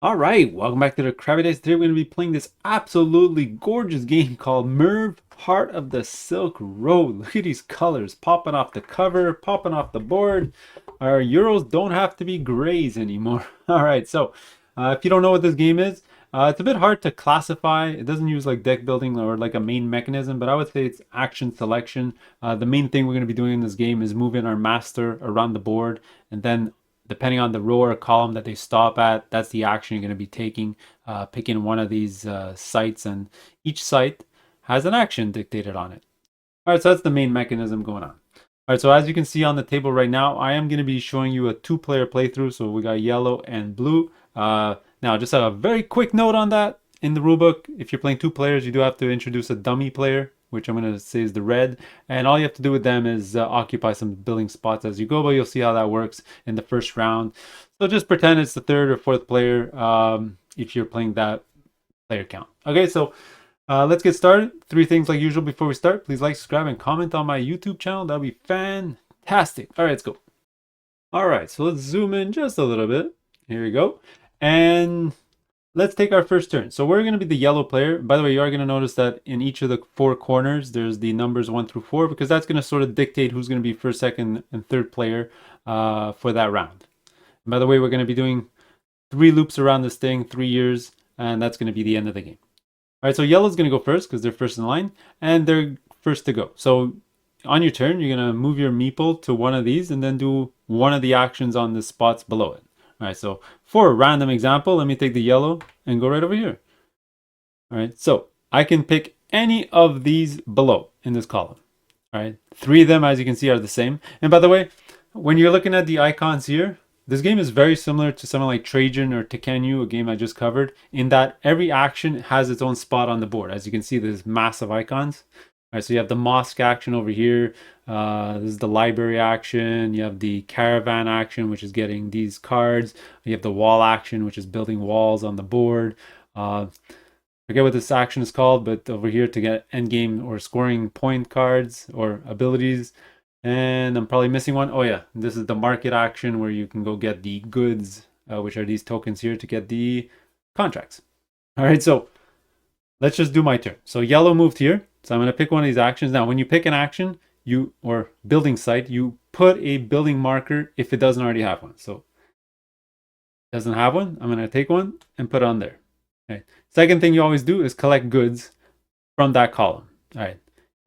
All right, welcome back to the Crabby Days. Today we're going to be playing this absolutely gorgeous game called Merv, Heart of the Silk Road. Look at these colors popping off the cover, popping off the board. Our Euros don't have to be grays anymore. All right, so if you don't know what this game is, it's a bit hard to classify. It doesn't use like deck building or like a main mechanism, but I would say it's action selection. The main thing we're going to be doing in this game is moving our master around the board, and then depending on the row or column that they stop at, that's the action you're going to be taking, picking one of these sites, and each site has an action dictated on it. All right, so that's the main mechanism going on. All right, so as you can see on the table right now, I am going to be showing you a two-player playthrough. So we got yellow and blue. Now, just a very quick note on that. In the rulebook, if you're playing two players, you do have to introduce a dummy player, which I'm going to say is the red. And all you have to do with them is occupy some building spots as you go, but you'll see how that works in the first round. So just pretend it's the third or fourth player if you're playing that player count. Okay, so let's get started. Three things like usual before we start. Please like, subscribe, and comment on my YouTube channel. That'll be fantastic. All right, let's go. All right, so let's zoom in just a little bit. Here we go. And let's take our first turn. So we're going to be the yellow player. By the way, you are going to notice that in each of the four corners, there's the numbers 1 through 4, because that's going to sort of dictate who's going to be first, second, and third player for that round. And by the way, we're going to be doing 3 loops around this thing, 3 years, and that's going to be the end of the game. All right, so yellow's going to go first because they're first in line, and they're first to go. So on your turn, you're going to move your meeple to one of these and then do one of the actions on the spots below it. All right, so for a random example, let me take the yellow and go right over here. All right, so I can pick any of these below in this column. All right, 3 of them, as you can see, are the same. And by the way, when you're looking at the icons here, this game is very similar to something like Trajan or Tekenyu, a game I just covered, in that every action has its own spot on the board. As you can see, there's massive icons. All right, so you have the mosque action over here. This is the library action. You have the caravan action, which is getting these cards. You have the wall action, which is building walls on the board. Forget what this action is called, but over here to get endgame or scoring point cards or abilities. And I'm probably missing one. Oh yeah, this is the market action where you can go get the goods, which are these tokens here to get the contracts. All right, so let's just do my turn. So yellow moved here. So I'm going to pick one of these actions. Now, when you pick an action, or building site, you put a building marker if it doesn't already have one. So it doesn't have one, I'm going to take one and put it on there. Okay. Second thing you always do is collect goods from that column. All right.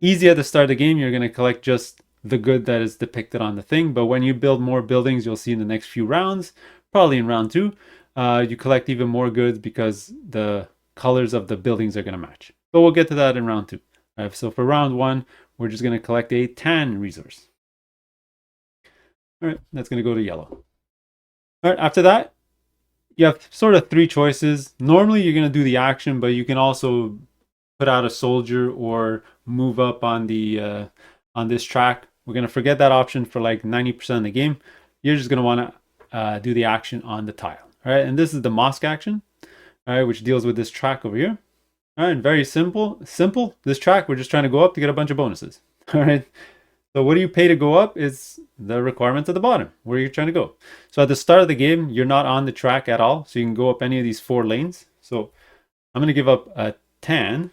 Easy at the start of the game, you're going to collect just the good that is depicted on the thing. But when you build more buildings, you'll see in the next few rounds, probably in round 2, you collect even more goods because the colors of the buildings are going to match. But we'll get to that in round 2. All right, so for round 1, we're just going to collect a tan resource. All right, that's going to go to yellow. All right, after that, you have sort of 3 choices. Normally, you're going to do the action, but you can also put out a soldier or move up on the on this track. We're going to forget that option for like 90% of the game. You're just going to want to do the action on the tile. All right, and this is the mosque action, all right, which deals with this track over here. All right, very simple. This track, we're just trying to go up to get a bunch of bonuses. All right. So what do you pay to go up is the requirements at the bottom, where you're trying to go. So at the start of the game, you're not on the track at all. So you can go up any of these 4 lanes. So I'm going to give up a tan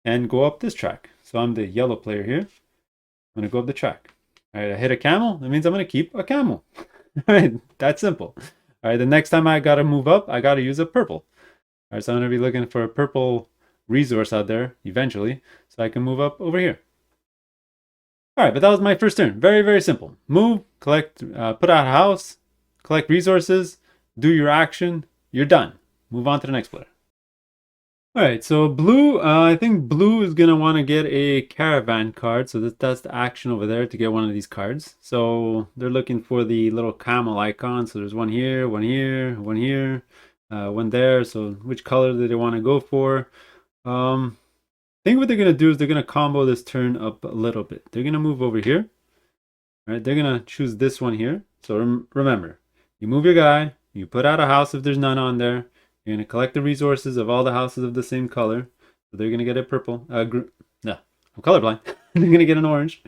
and go up this track. So I'm the yellow player here. I'm going to go up the track. All right, I hit a camel. That means I'm going to keep a camel. All right, that's simple. All right, the next time I got to move up, I got to use a purple. All right, so I'm going to be looking for a purple resource out there eventually, so I can move up over here. All right, but that was my first turn. Very, very simple. Move, collect, put out a house, collect resources, do your action, you're done. Move on to the next player. All right, so blue, I think blue is going to want to get a caravan card, so that's the action over there to get one of these cards. So they're looking for the little camel icon, so there's one here, one here, one here. One there. So which color do they want to go for? I think what they're going to do is they're going to combo this turn up a little bit. They're going to move over here. All right, they're going to choose this one here. So remember, you move your guy, you put out a house if there's none on there. You're going to collect the resources of all the houses of the same color. So they're going to get a purple. No, I'm colorblind. They're going to get an orange.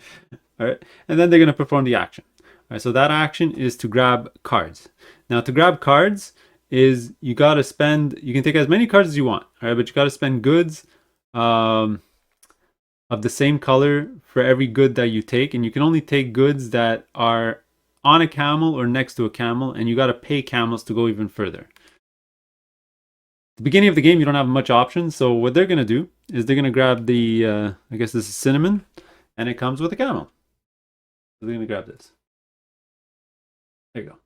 All right, and then they're going to perform the action. All right, so that action is to grab cards. Now to grab cards, is you got to spend, you can take as many cards as you want, all right, but you got to spend goods of the same color for every good that you take, and you can only take goods that are on a camel or next to a camel, and you got to pay camels to go even further. The beginning of the game, you don't have much options, so what they're going to do is they're going to grab the, I guess this is cinnamon, and it comes with a camel. So they're going to grab this. There you go.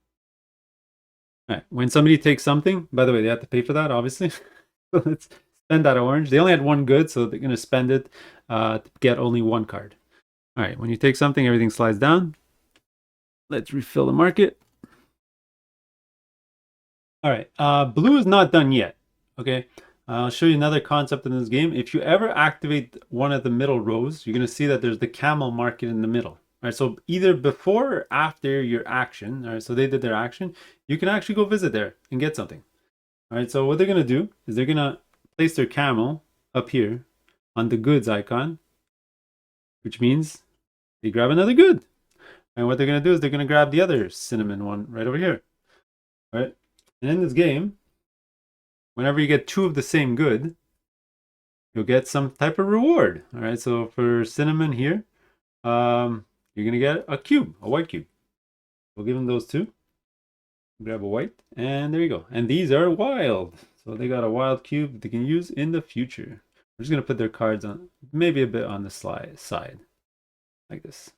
All right, when somebody takes something, by the way, they have to pay for that, obviously. So let's spend that orange. They only had one good, so they're going to spend it to get only one card. All right, when you take something, everything slides down. Let's refill the market. All right, blue is not done yet. Okay, I'll show you another concept in this game. If you ever activate one of the middle rows, you're going to see that there's the camel market in the middle. All right, so either before or after your action, all right, so they did their action, you can actually go visit there and get something. All right, so what they're going to do is they're going to place their camel up here on the goods icon, which means they grab another good. And what they're going to do is they're going to grab the other cinnamon one right over here. All right, and in this game, whenever you get two of the same good, you'll get some type of reward. All right, so for cinnamon here, you're going to get a cube, a white cube. We'll give them those two. Grab a white, and there you go. And these are wild. So they got a wild cube they can use in the future. I'm just going to put their cards on, maybe a bit on the side, like this.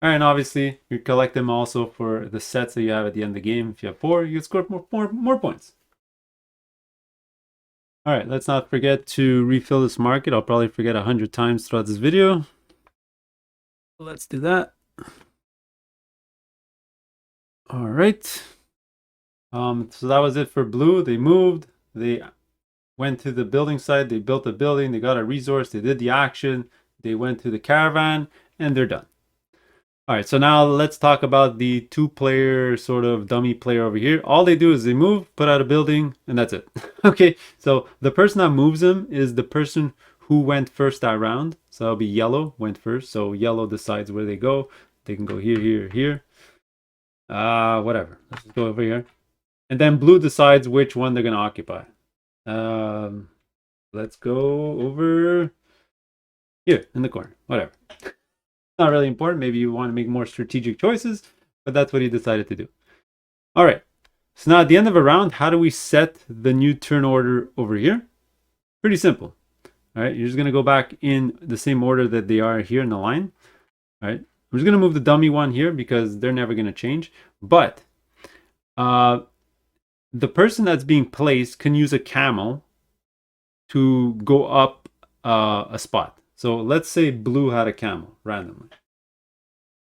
All right, and obviously, you collect them also for the sets that you have at the end of the game. If you have 4, you can score more points. All right, let's not forget to refill this market. I'll probably forget 100 times throughout this video. Let's do that. All right. So that was it for blue. They moved. They went to the building site. They built a building. They got a resource. They did the action. They went to the caravan, and they're done. All right, so now let's talk about the 2-player sort of dummy player over here. All they do is they move, put out a building, and that's it. Okay, so the person that moves them is the person who went first that round. So that'll be yellow went first. So yellow decides where they go. They can go here, here, here. Whatever. Let's just go over here. And then blue decides which one they're going to occupy. Let's go over here in the corner. Whatever. Not really important. Maybe you want to make more strategic choices, but that's what he decided to do. All right. So now at the end of a round, how do we set the new turn order over here? Pretty simple. All right. You're just going to go back in the same order that they are here in the line. All right. I'm just going to move the dummy one here because they're never going to change. But the person that's being placed can use a camel to go up a spot. So let's say blue had a camel randomly.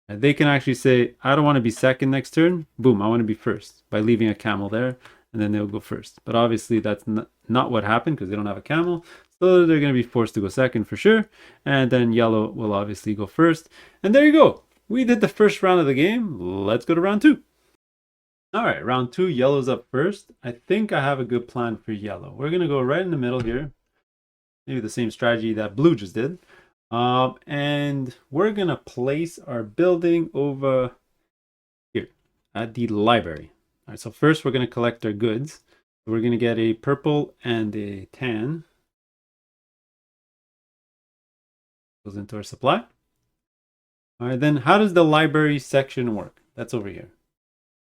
And they can actually say, I don't want to be second next turn. Boom, I want to be first by leaving a camel there. And then they'll go first. But obviously that's not what happened because they don't have a camel. So they're going to be forced to go second for sure. And then yellow will obviously go first. And there you go. We did the first round of the game. Let's go to round 2. All right, round 2, yellow's up first. I think I have a good plan for yellow. We're going to go right in the middle here. Maybe the same strategy that blue just did. And we're going to place our building over here at the library. All right, so first we're going to collect our goods. We're going to get a purple and a tan. Goes into our supply. All right, then how does the library section work? That's over here.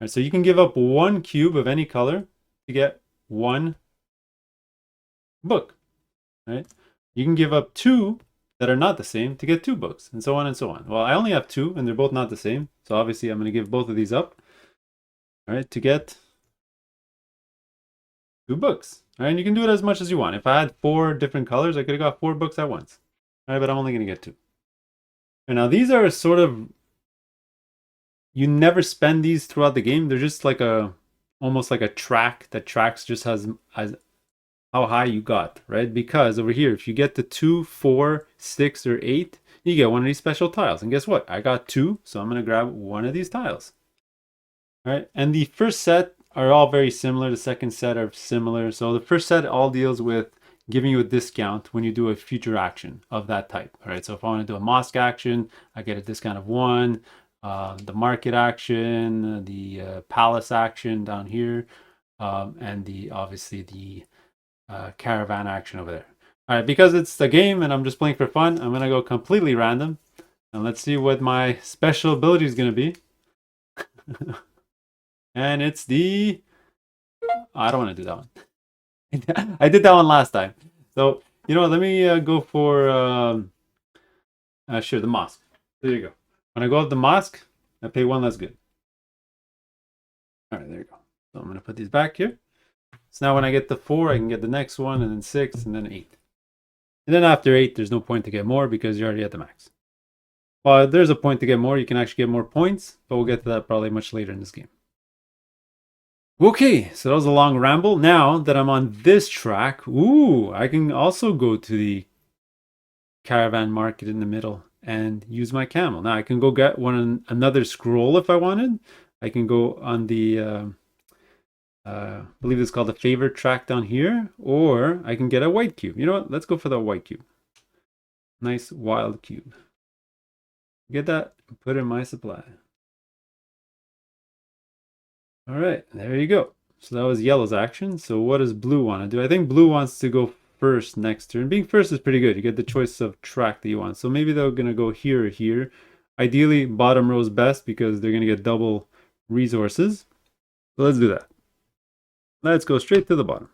All right, so you can give up 1 cube of any color to get 1 book. Right? You can give up 2 that are not the same to get 2 books, and so on and so on. Well, I only have 2, and they're both not the same. So obviously, I'm going to give both of these up. All right, to get 2 books. All right, and you can do it as much as you want. If I had 4 different colors, I could have got 4 books at once. All right, but I'm only going to get 2. And now these are sort of, you never spend these throughout the game. They're just like almost like a track that tracks just as how high you got, right? Because over here, if you get to 2, 4, 6, or 8, you get one of these special tiles. And guess what? I got 2, so I'm going to grab one of these tiles. All right, and the first set are all very similar. The second set are similar. So the first set all deals with giving you a discount when you do a future action of that type. All right, so if I want to do a mosque action, I get a discount of 1. The market action, the palace action down here, and obviously the caravan action over there. All right, because it's the game and I'm just playing for fun, I'm gonna go completely random, and let's see what my special ability is gonna be. And it's the I don't want to do that one. I did that one last time. So you know what? Let me go for sure the mosque. There you go. When I go up the mosque, I pay one less good. All right, there you go. So I'm gonna put these back here. So now when I get the 4, I can get the next one, and then 6, and then 8. And then after 8, there's no point to get more because you're already at the max. Well, there's a point to get more. You can actually get more points, but we'll get to that probably much later in this game. Okay, so that was a long ramble. Now that I'm on this track, ooh, I can also go to the caravan market in the middle and use my camel. Now I can go get another scroll if I wanted. I can go on the I believe it's called the favorite track down here, or I can get a white cube. You know what? Let's go for the white cube. Nice wild cube. Get that, put in my supply. All right, there you go. So that was yellow's action. So what does blue want to do? I think blue wants to go first next turn. Being first is pretty good. You get the choice of track that you want. So maybe they're going to go here or here. Ideally, bottom row is best because they're going to get double resources. So let's do that. Let's go straight to the bottom.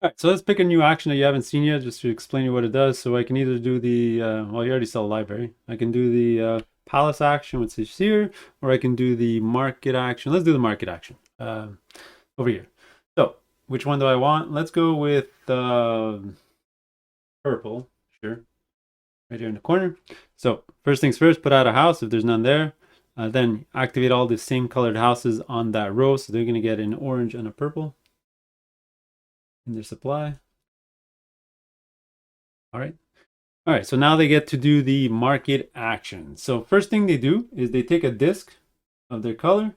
All right, so let's pick a new action that you haven't seen yet, just to explain you what it does. So I can either do the, well, you already saw the library. I can do the palace action, which is here, or I can do the market action. Let's do the market action over here. So which one do I want? Let's go with purple, sure, right here in the corner. So first things first, put out a house if there's none there. Then activate all the same colored houses on that row. So they're going to get an orange and a purple in their supply. All right. All right, so now they get to do the market action. So first thing they do is they take a disc of their color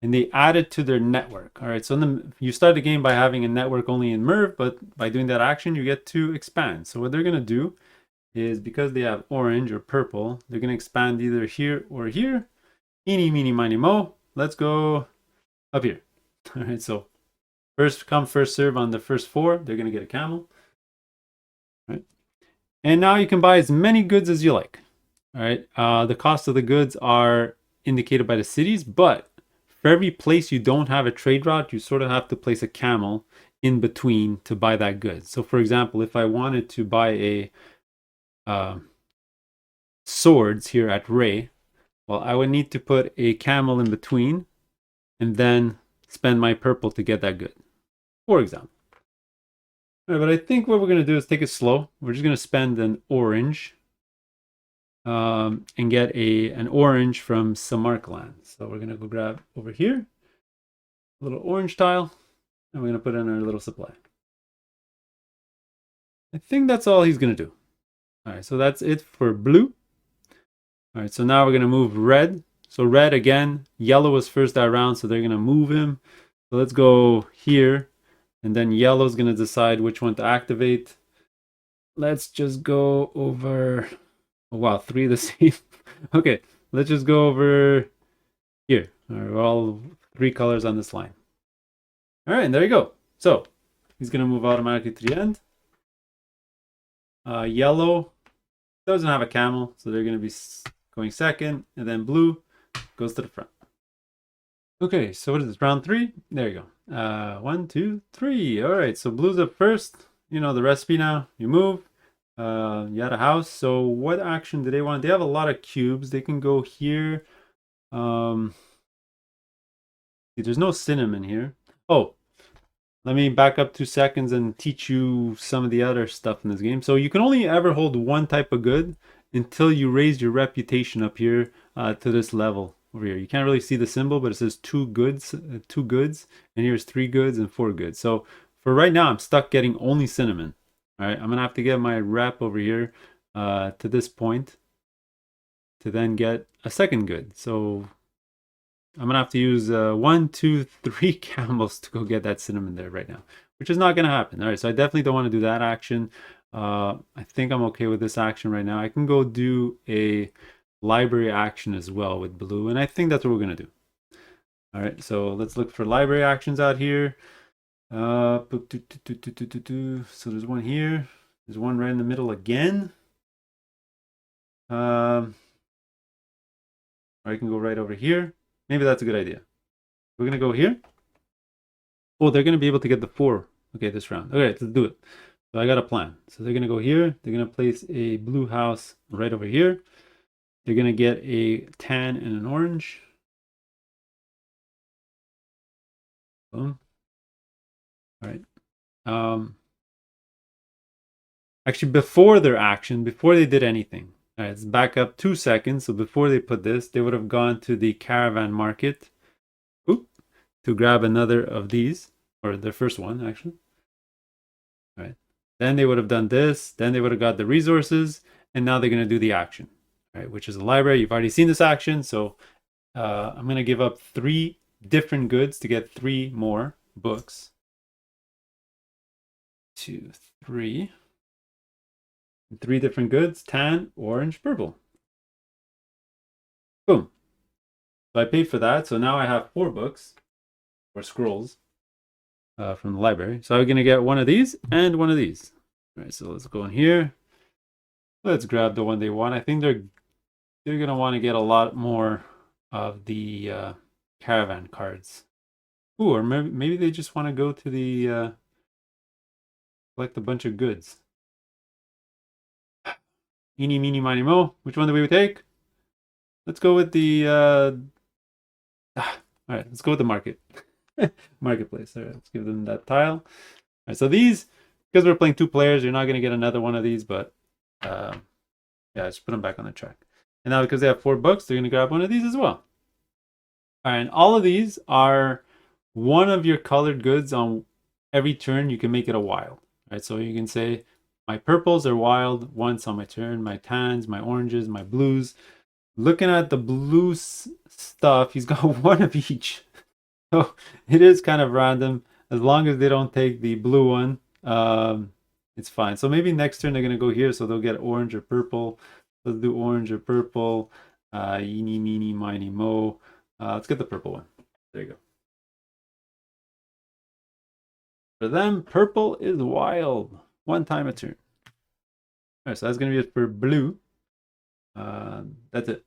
and they add it to their network. All right, so you start the game by having a network only in Merv, but by doing that action, you get to expand. So what they're gonna do is, because they have orange or purple, they're gonna expand either here or here. Eeny, meeny, miny, mo. Let's go up here. All right, so first come, first serve on the first 4. They're gonna get a camel. All right. And now you can buy as many goods as you like. All right. The cost of the goods are indicated by the cities, but for every place you don't have a trade route, you sort of have to place a camel in between to buy that good. So for example, if I wanted to buy a swords here at Ray, well, I would need to put a camel in between and then spend my purple to get that good, for example. All right, but I think what we're going to do is take it slow. We're just going to spend an orange and get an orange from Samarkand. So we're going to go grab over here a little orange tile, and we're going to put in our little supply. I think that's all he's going to do. All right, so that's it for blue. All right, so now we're going to move red. So red again, yellow was first that round, so they're going to move him. So let's go here, and then yellow's going to decide which one to activate. Let's just go over, oh, wow, 3 the same. Okay, let's just go over here. All right, we're all 3 colors on this line. All right, and there you go. So he's going to move automatically to the end. Yellow doesn't have a camel, so they're going to be going second, and then blue goes to the front. Okay, so what is this, round 3? There you go. 1, 2, 3. All right, so blue's up first. You know the recipe now. You move. You had a house. So what action do they want? They have a lot of cubes. They can go here. There's no cinnamon here. Oh, let me back up 2 seconds and teach you some of the other stuff in this game. So you can only ever hold one type of good until you raise your reputation up here to this level over here. You can't really see the symbol, but it says 2 goods, and here's 3 goods and 4 goods. So for right now, I'm stuck getting only cinnamon. All right, I'm gonna have to get my rep over here to this point to then get a second good. So I'm gonna have to use 1, 2, 3 camels to go get that cinnamon there right now, which is not gonna happen. All right, so I definitely don't want to do that action. I think I'm okay with this action right now. I can go do a library action as well with blue, and I think that's what we're gonna do. All right, so let's look for library actions out here. So there's one here. There's one right in the middle again. Or I can go right over here. Maybe that's a good idea. We're gonna go here. Oh, they're gonna be able to get the 4. Okay, this round. Okay, let's do it. So I got a plan. So they're gonna go here. They're gonna place a blue house right over here. They're gonna get a tan and an orange. Boom. All right. Actually, before their action, before they did anything. All right, let's back up 2 seconds. So before they put this, they would have gone to the caravan market to grab another of these, or their first one, actually. All right. Then they would have done this. Then they would have got the resources, and now they're going to do the action, right? Which is a library. You've already seen this action, so I'm going to give up 3 different goods to get 3 more books. 2, 3. 3 different goods: tan, orange, purple. Boom. So I paid for that. So now I have 4 books or scrolls from the library. So I'm going to get one of these and one of these. All right, so let's go in here. Let's grab the one they want. I think they're going to want to get a lot more of the caravan cards. Ooh, or maybe they just want to go to the collect a bunch of goods. Eeny, meeny, miny, mo. Which one do we take? Let's go with the all right, let's go with the market. Marketplace. All right, let's give them that tile. All right, so these, because we're playing 2 players, you're not going to get another one of these, but yeah, just put them back on the track. And now because they have 4 books, they're going to grab one of these as well. All right, and all of these are one of your colored goods. On every turn, you can make it a wild. All right, so you can say my purples are wild once on my turn, my tans, my oranges, my blues. Looking at the blue stuff, he's got one of each. So it is kind of random. As long as they don't take the blue one, it's fine. So maybe next turn they're going to go here, so they'll get orange or purple. Let's do orange or purple. Eeny, meeny, miny, mo. Let's get the purple one. There you go. For them, purple is wild. 1 time a turn. All right, so that's going to be it for blue. That's it.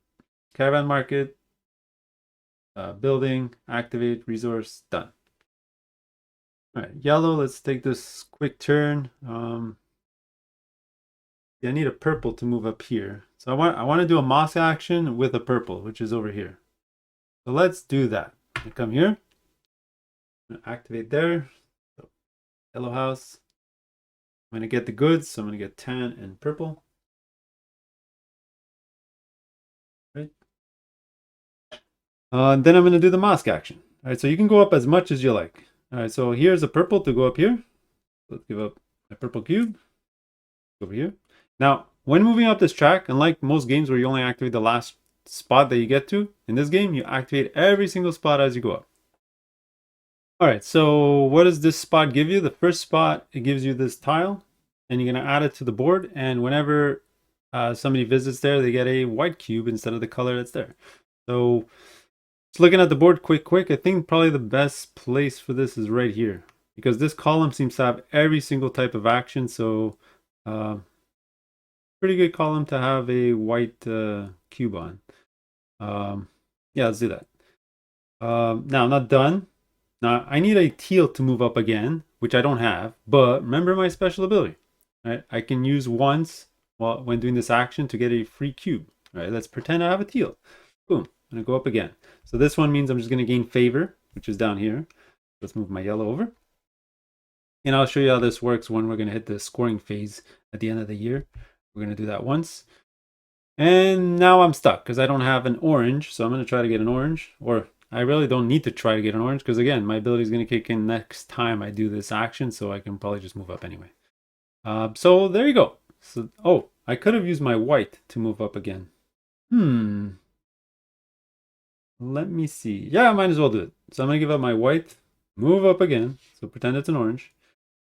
Caravan market. Building, activate, resource, done. All right, yellow, let's take this quick turn. Yeah, I need a purple to move up here. So I want to do a moss action with a purple, which is over here. So let's do that. I come here. I'm gonna activate there. So, yellow house. I'm gonna get the goods, so I'm gonna get tan and purple. Right. And then I'm gonna do the mask action. All right, so you can go up as much as you like. All right, so here's a purple to go up here. Let's give up a purple cube. Over here. Now, when moving up this track, unlike most games where you only activate the last spot that you get to, in this game, you activate every single spot as you go up. All right, so what does this spot give you? The first spot, it gives you this tile, and you're going to add it to the board, and whenever somebody visits there, they get a white cube instead of the color that's there. So, just looking at the board quick, I think probably the best place for this is right here, because this column seems to have every single type of action, so pretty good column to have a white cube on. Yeah, let's do that. Now, I'm not done. Now, I need a teal to move up again, which I don't have, but remember my special ability. Right? I can use once when doing this action to get a free cube. Right? Let's pretend I have a teal. Boom, I'm gonna go up again. So this one means I'm just gonna gain favor, which is down here. Let's move my yellow over. And I'll show you how this works when we're gonna hit the scoring phase at the end of the year. We're gonna do that once. And now I'm stuck because I don't have an orange. So I'm gonna try to get an orange, or I really don't need to try to get an orange because again, my ability is gonna kick in next time I do this action, so I can probably just move up anyway. So there you go. So, oh, I could have used my white to move up again. Let me see. Yeah, I might as well do it. So I'm going to give up my white, move up again. So pretend it's an orange.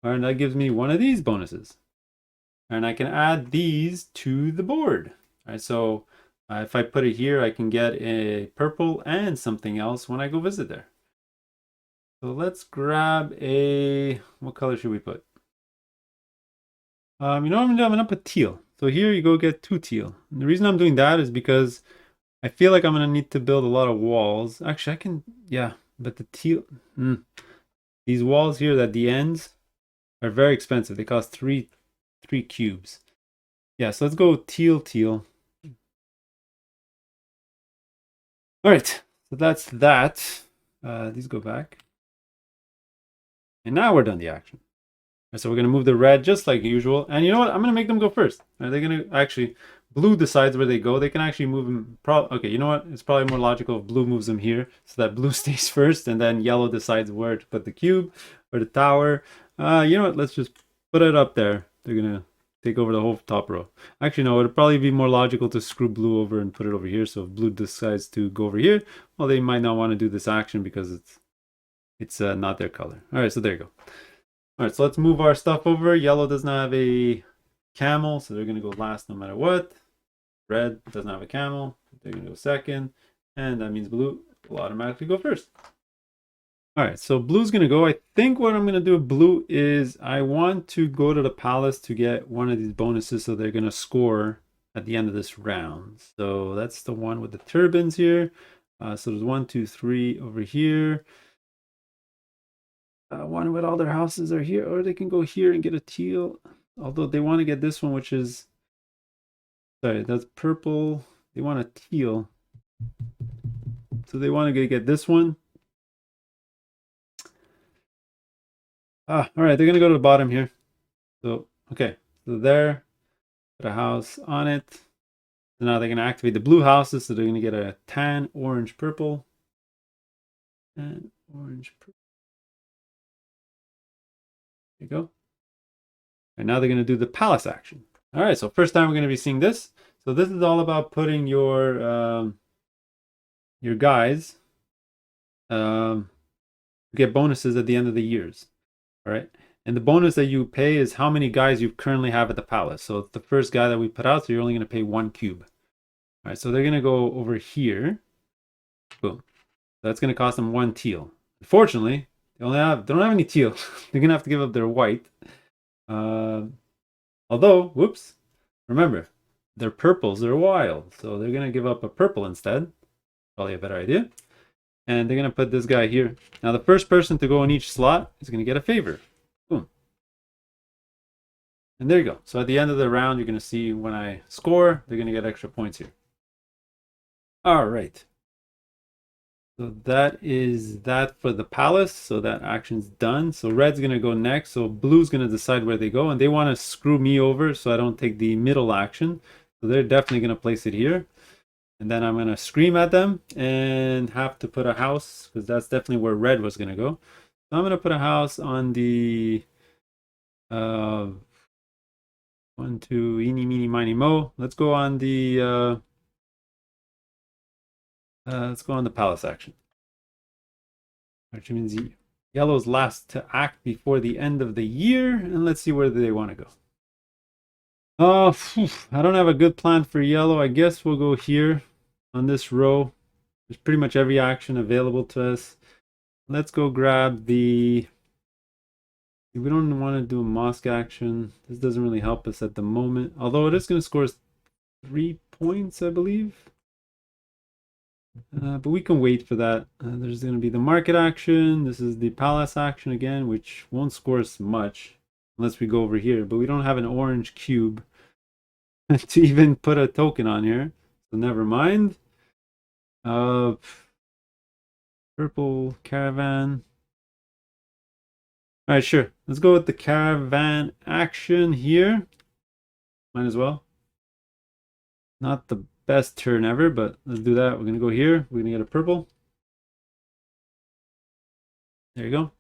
All right, that gives me one of these bonuses. And I can add these to the board. All right, so If I put it here, I can get a purple and something else when I go visit there. So let's grab a, what color should we put? You know what I'm gonna do? I'm gonna put teal. So here you go get 2 teal. And the reason I'm doing that is because I feel like I'm gonna need to build a lot of walls. Actually, I can, yeah, but the teal, these walls here at the ends are very expensive. They cost three cubes. Yeah, so let's go teal, teal. All right, so that's that. These go back. And now we're done the action. So we're going to move the red just like usual. And you know what? I'm going to make them go first. Are they going to actually... Blue decides where they go. They can actually move them... Okay, you know what? It's probably more logical if blue moves them here. So that blue stays first. And then yellow decides where to put the cube or the tower. You know what? Let's just put it up there. They're going to take over the whole top row. Actually, no. It would probably be more logical to screw blue over and put it over here. So if blue decides to go over here, well, they might not want to do this action because it's not their color. All right, so there you go. All right, so let's move our stuff over. Yellow does not have a camel, so they're going to go last no matter what. Red doesn't have a camel. They're going to go second. And that means blue will automatically go first. All right, so blue's going to go. I think what I'm going to do with blue is I want to go to the palace to get one of these bonuses, so they're going to score at the end of this round. So that's the one with the turbans here. So there's 1, 2, 3 over here. One with all their houses are here, or they can go here and get a teal. Although they want to get this one, which is, sorry, that's purple. They want a teal. So they want to get this one. All right, they're going to go to the bottom here. So, okay, so there, put a house on it. So now they're going to activate the blue houses, so they're going to get a tan, orange, purple. And orange, purple. There you go. And now they're going to do the palace action. All right, so first time we're going to be seeing this. So this is all about putting your guys get bonuses at the end of the years. All right, and the bonus that you pay is how many guys you currently have at the palace. So it's the first guy that we put out, so you're only going to pay 1 cube. All right, so they're going to go over here. Boom. That's going to cost them 1 teal. Unfortunately, they don't have any teal. They're going to have to give up their white. Although, whoops, remember, their purples are wild, so they're going to give up a purple instead. Probably a better idea. And they're going to put this guy here. Now, the first person to go in each slot is going to get a favor. Boom. And there you go. So at the end of the round, you're going to see when I score, they're going to get extra points here. All right. So that is that for the palace. So that action's done. So red's going to go next. So blue's going to decide where they go. And they want to screw me over so I don't take the middle action. So they're definitely going to place it here. And then I'm going to scream at them and have to put a house, because that's definitely where red was going to go. So I'm going to put a house on the 1, 2, eeny, meeny, miny, mo. Let's go on the palace action. Which means yellow's last to act before the end of the year. And let's see where they want to go. I don't have a good plan for yellow. I guess we'll go here on this row. There's pretty much every action available to us. Let's go grab the... We don't want to do a mosque action. This doesn't really help us at the moment. Although it is going to score us 3 points, I believe. But we can wait for that. There's going to be the market action. This is the palace action again, which won't score us much unless we go over here. But we don't have an orange cube to even put a token on here. So never mind. Purple caravan. All right, sure. Let's go with the caravan action here. Might as well. Not the best turn ever, but let's do that. We're going to go here. We're going to get a purple. There you go.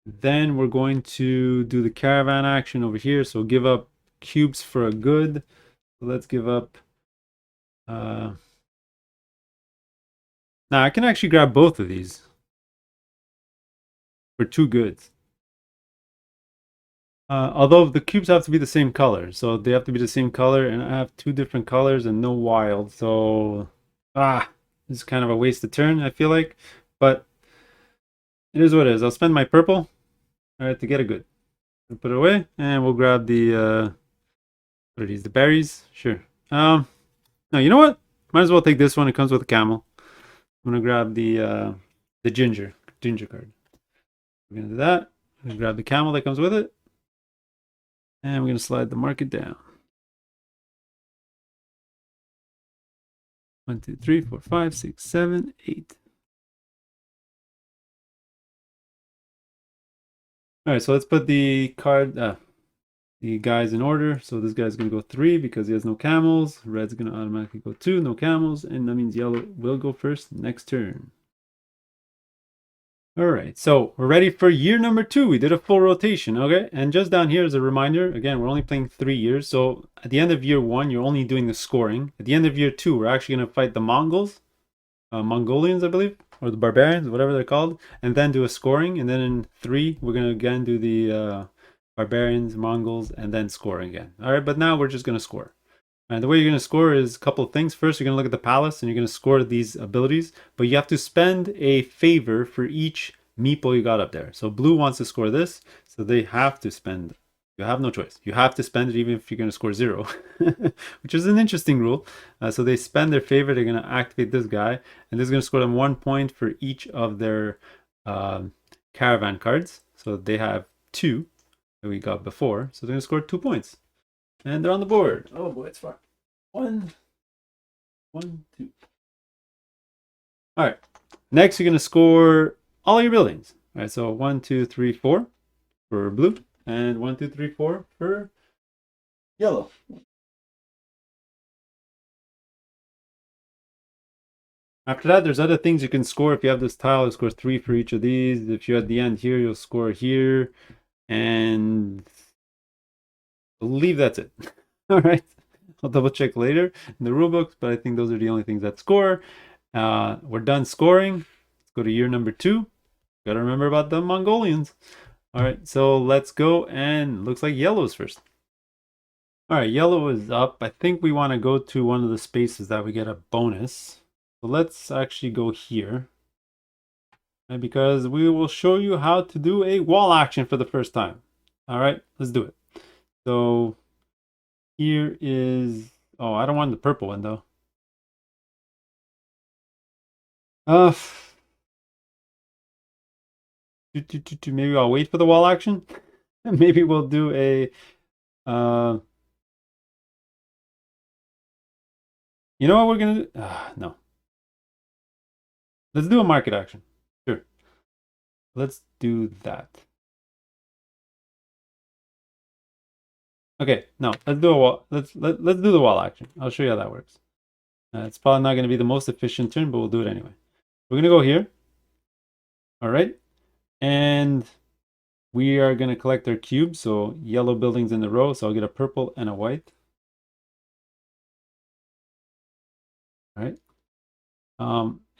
Then we're going to do the caravan action over here. So give up cubes for a good. So let's give up... Now I can actually grab both of these for 2 goods. Although the cubes have to be the same color, so they have to be the same color, and I have two different colors and no wild, so this is kind of a wasted turn, I feel like, but it is what it is. I'll spend my purple, all right, to get a good. We'll put it away, and we'll grab the what are these? The berries, sure. No, you know what? Might as well take this one. It comes with a camel. I'm gonna grab the ginger card. We're gonna do that. I'm gonna grab the camel that comes with it. And we're going to slide the market down. 1, 2, 3, 4, 5, 6, 7, 8. All right, so let's put the guys in order. So this guy's going to go 3 because he has no camels. Red's going to automatically go 2, no camels. And that means yellow will go first next turn. All right, so we're ready for year number 2. We did a full rotation, okay? And just down here as a reminder, again, we're only playing 3 years. So at the end of year 1, you're only doing the scoring. At the end of year 2, we're actually going to fight the Mongols, Mongolians, I believe, or the barbarians, whatever they're called, and then do a scoring. And then in 3, we're going to again do the barbarians, Mongols, and then score again. All right, but now we're just going to score. And the way you're going to score is a couple of things. First, you're going to look at the palace and you're going to score these abilities, but you have to spend a favor for each meeple you got up there. So blue wants to score this, so they have to spend. You have no choice. You have to spend it even if you're going to score 0, which is an interesting rule. So they spend their favor. They're going to activate this guy, and this is going to score them 1 point for each of their caravan cards. So they have 2 that we got before, so they're going to score 2 points. And they're on the board. Oh boy, it's far. 1, 1, 2. All right. Next, you're going to score all your buildings. All right, so 1, 2, 3, 4 for blue, and 1, 2, 3, 4 for yellow. After that, there's other things you can score. If you have this tile, you'll score 3 for each of these. If you're at the end here, you'll score here. And I believe that's it. All right. I'll double check later in the rule books, but I think those are the only things that score. We're done scoring. Let's go to year number 2. Gotta remember about the Mongolians. All right, so let's go, and looks like yellow's first. All right, yellow is up. I think we want to go to one of the spaces that we get a bonus. So let's actually go here. And because we will show you how to do a wall action for the first time. All right, let's do it. So here is, oh, I don't want the purple one though. Maybe I'll wait for the wall action. Maybe we'll do a, you know what we're gonna do? No. Let's do a market action. Sure. Let's do that. Okay, no, let's do a wall. Let's do the wall action. I'll show you how that works. It's probably not going to be the most efficient turn, but we'll do it anyway. We're going to go here. All right. And we are going to collect our cubes. So yellow buildings in the row. So I'll get a purple and a white. All right.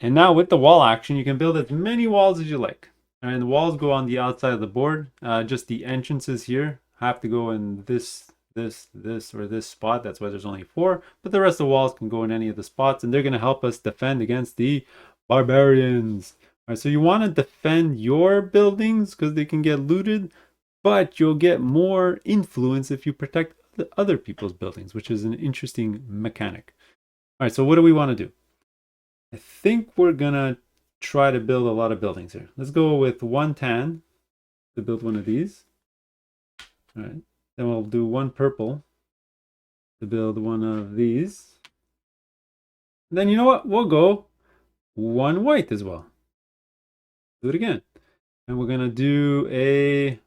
And now with the wall action, you can build as many walls as you like. And the walls go on the outside of the board. Just the entrances here have to go in this, or this spot. That's why there's only 4. But the rest of the walls can go in any of the spots. And they're going to help us defend against the barbarians. All right, so you want to defend your buildings because they can get looted. But you'll get more influence if you protect the other people's buildings, which is an interesting mechanic. All right, so what do we want to do? I think we're going to try to build a lot of buildings here. Let's go with 1 tan to build one of these. All right. Then we'll do 1 purple to build one of these. And then you know what? We'll go 1 white as well. Do it again. And we're going to do a...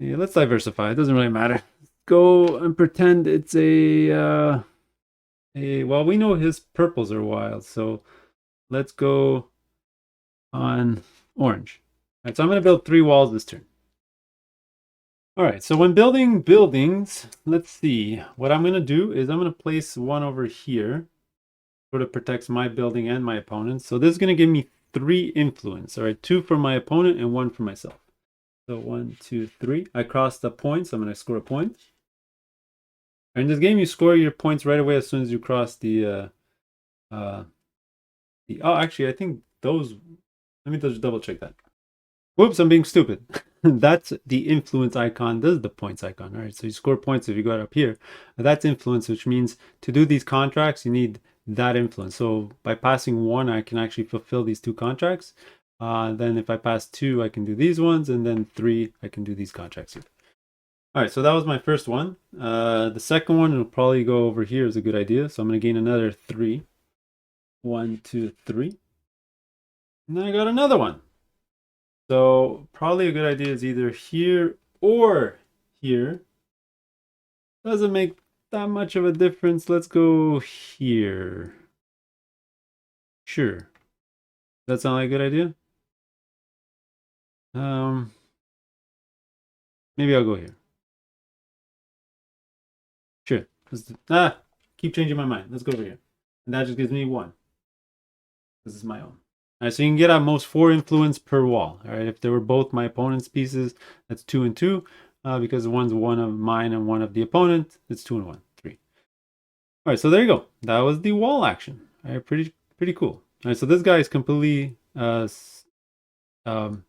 Yeah, let's diversify. It doesn't really matter. Go and pretend it's a... Well, we know his purples are wild, so let's go on orange. All right, so I'm going to build 3 walls this turn. All right, so when building buildings, let's see. What I'm going to do is I'm going to place 1 over here. Sort of protects my building and my opponent. So this is going to give me 3 influence. All right, 2 for my opponent and 1 for myself. So 1, 2, 3. I crossed the point, so I'm going to score a point. In this game, you score your points right away as soon as you cross the oh, actually, I think those. Let me just double check that. Whoops, I'm being stupid. That's the influence icon. This is the points icon. All right, so you score points if you go up here. That's influence, which means to do these contracts, you need that influence. So by passing 1, I can actually fulfill these 2 contracts. Then if I pass 2, I can do these ones, and then 3, I can do these contracts here. All right, so that was my first one. The second one will probably go over here is a good idea. So I'm going to gain another 3. 1, 2, 3. And then I got another one. So probably a good idea is either here or here. Doesn't make that much of a difference. Let's go here. Sure. That sound like a good idea? Maybe I'll go here. Sure. Keep changing my mind. Let's go over here. And that just gives me 1. This is my own. All right, so you can get at most 4 influence per wall. All right, if they were both my opponent's pieces, that's 2 and 2. Because one's one of mine and one of the opponent, it's 2 and 1, 3. All right, so there you go. That was the wall action. All right, pretty cool. All right, so this guy is completely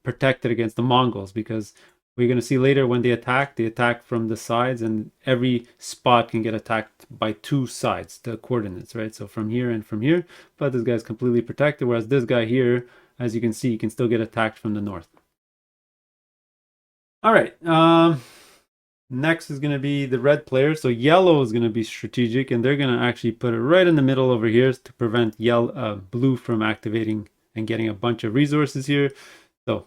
protected against the Mongols because we're going to see later when they attack from the sides, and every spot can get attacked by 2 sides, the coordinates, right? So from here and from here, but this guy's completely protected, whereas this guy here, as you can see, can still get attacked from the north. All right, next is going to be the red player. So yellow is going to be strategic, and they're going to actually put it right in the middle over here to prevent blue from activating and getting a bunch of resources here. So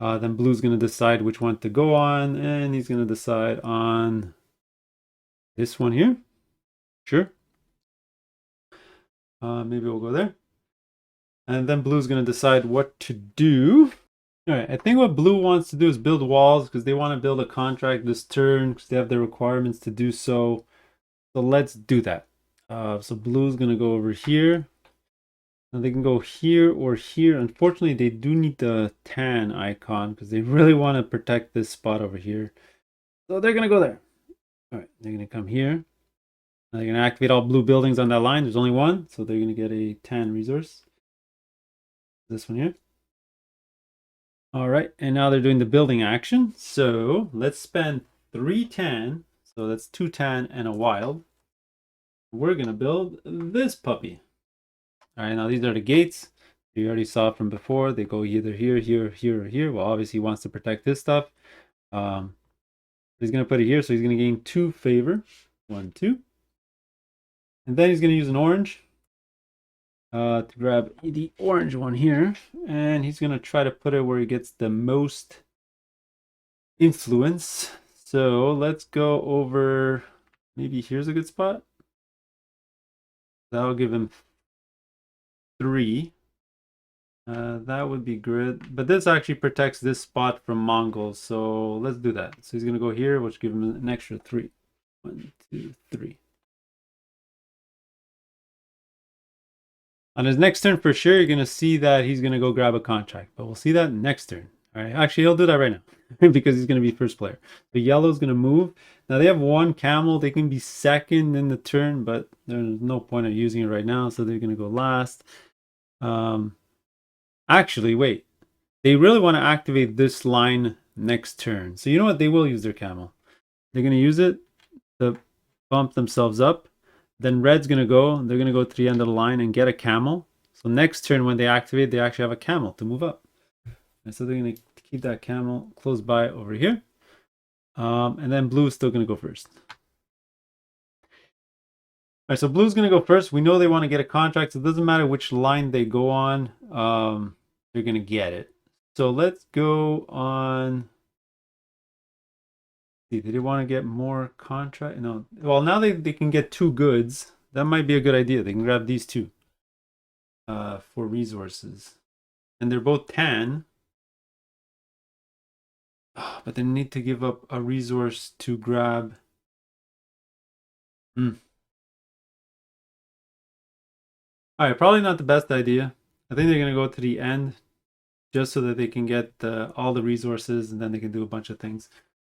then blue's going to decide which one to go on, and he's going to decide on this one here. Sure. Maybe we'll go there. And then blue's going to decide what to do. All right, I think what blue wants to do is build walls because they want to build a contract this turn because they have the requirements to do so. So let's do that. So blue's going to go over here. And they can go here or here. Unfortunately, they do need the tan icon because they really want to protect this spot over here. So they're going to go there. All right, they're going to come here. And they're going to activate all blue buildings on that line. There's only one, so they're going to get a tan resource. This one here. All right, and now they're doing the building action. So let's spend 3 tan. So that's 2 tan and a wild. We're going to build this puppy. All right, now these are the gates. You already saw from before. They go either here, here, here, or here. Well, obviously he wants to protect this stuff. He's going to put it here, so he's going to gain 2 favor. 1, 2. And then he's going to use an orange to grab the orange one here. And he's going to try to put it where he gets the most influence. So let's go over, maybe here's a good spot. That'll give him 3. That would be good. But this actually protects this spot from Mongols. So let's do that. So he's going to go here, which gives him an extra 3. 1, 2, 3. On his next turn, for sure, you're going to see that he's going to go grab a contract. But we'll see that next turn. All right. Actually, he'll do that right now because he's going to be first player. The yellow's going to move. Now, they have 1 camel. They can be second in the turn, but there's no point of using it right now. So they're going to go last. Actually, wait. They really want to activate this line next turn. So you know what? They will use their camel. They're going to use it to bump themselves up. Then red's going to go. They're going to go to the end of the line and get a camel. So next turn when they activate, they actually have a camel to move up. And so they're going to keep that camel close by over here. And then blue is still going to go first. All right, so blue's going to go first. We know they want to get a contract, so it doesn't matter which line they go on. They're going to get it. So let's go on. See, did they want to get more contract? No. Well, now they can get 2 goods. That might be a good idea. They can grab these 2 for resources. And they're both tan. But they need to give up a resource to grab. All right, probably not the best idea. I think they're going to go to the end just so that they can get all the resources, and then they can do a bunch of things.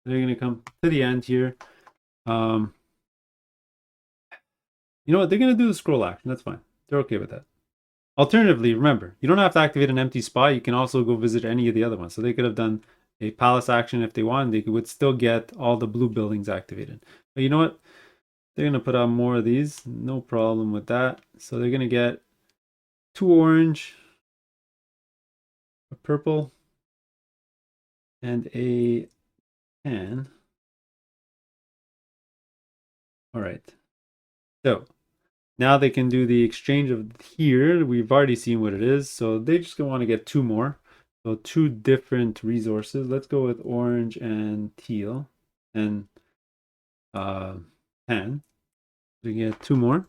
They're going to come to the end here. You know what? They're going to do the scroll action. That's fine. They're okay with that. Alternatively, remember, you don't have to activate an empty spot. You can also go visit any of the other ones. So they could have done a palace action if they wanted. They would still get all the blue buildings activated. But you know what? They're going to put on more of these. No problem with that. So they're going to get 2 orange, a purple, and a tan. All right. So now they can do the exchange of here. We've already seen what it is. So they just want to get 2 more. So 2 different resources. Let's go with orange and teal and tan. We get 2 more.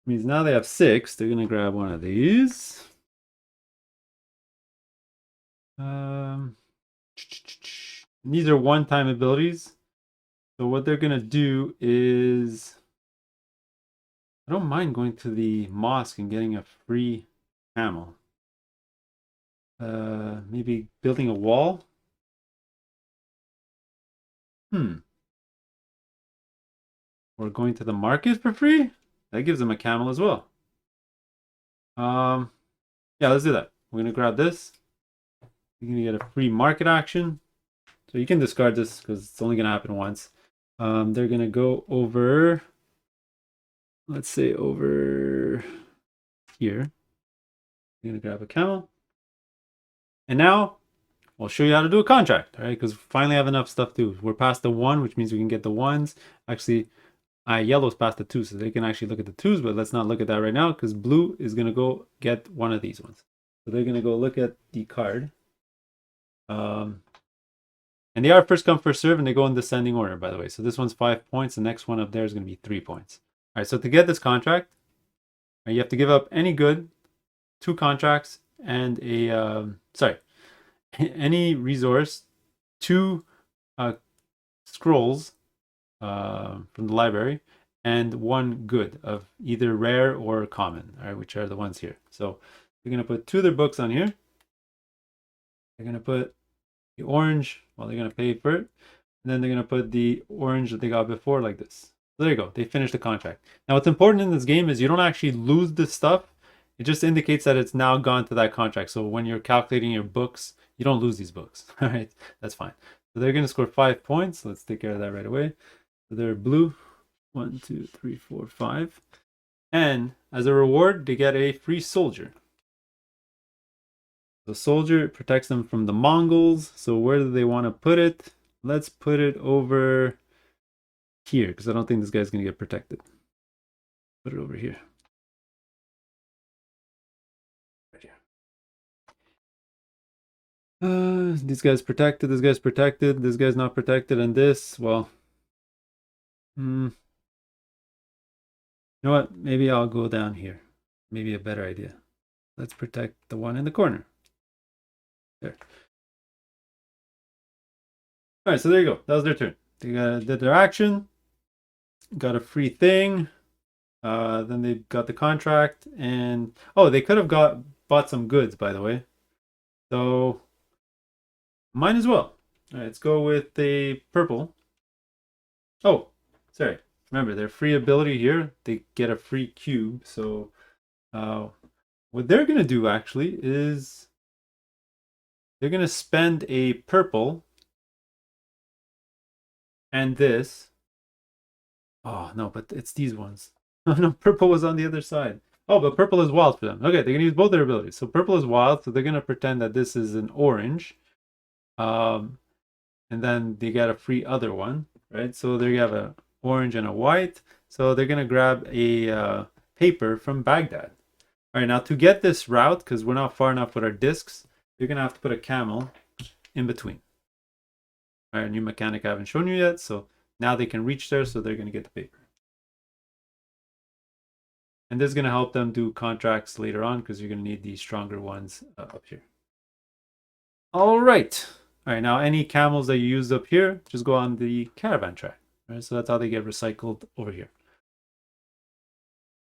Means now they have 6. They're going to grab one of these. These are one-time abilities. So what they're going to do is, I don't mind going to the mosque and getting a free camel. Maybe building a wall. Or going to the market for free. That gives them a camel as well. Yeah, let's do that. We're going to grab this. You're going to get a free market action. So you can discard this because it's only going to happen once. They're going to go over, let's say over here. You're going to grab a camel. And now I'll show you how to do a contract, all right? Because we finally have enough stuff to do. We're past the 1, which means we can get the 1s. Actually, yellow's past the 2, so they can actually look at the 2s, but let's not look at that right now because blue is going to go get one of these ones. So they're going to go look at the card. And they are first come, first serve, and they go in descending order, by the way. So this one's 5 points. The next one up there is going to be 3 points. All right, so to get this contract, you have to give up any good, 2 contracts, and a, any resource, 2 scrolls from the library, and 1 good of either rare or common, all right, which are the ones here. So they're going to put 2 of their books on here. They're going to put the orange, well, they're going to pay for it. And then they're going to put the orange that they got before like this. So there you go. They finished the contract. Now, what's important in this game is you don't actually lose this stuff. It just indicates that it's now gone to that contract. So when you're calculating your books, you don't lose these books. All right, that's fine. So they're going to score 5 points. Let's take care of that right away. So they're blue. 1, 2, 3, 4, 5. And as a reward, they get a free soldier. The soldier protects them from the Mongols. So where do they want to put it? Let's put it over here because I don't think this guy's going to get protected. Put it over here. Right here. This guy's protected. This guy's protected. This guy's not protected. And this, well, you know what? Maybe I'll go down here. Maybe a better idea. Let's protect the one in the corner. There. All right, so there you go. That was their turn. They did their action, got a free thing. Then they got the contract, and oh, they could have bought some goods, by the way. So mine as well. All right, let's go with the purple. Oh, sorry. Remember, their free ability here, they get a free cube. So what they're gonna do actually is they're gonna spend a purple and this. Oh no, but it's these ones. Oh no, purple was on the other side. Oh, but purple is wild for them. Okay, they're gonna use both their abilities. So purple is wild, so they're gonna pretend that this is an orange. And then they get a free other one, right? So there you have a orange and a white. So they're gonna grab a paper from Baghdad. All right, now to get this route, because we're not far enough with our discs, you're gonna have to put a camel in between. All right, new mechanic I haven't shown you yet, so now they can reach there, so they're gonna get the paper. And this is gonna help them do contracts later on, because you're gonna need the stronger ones up here. All right. All right, now any camels that you used up here, just go on the caravan track. All right, so that's how they get recycled over here.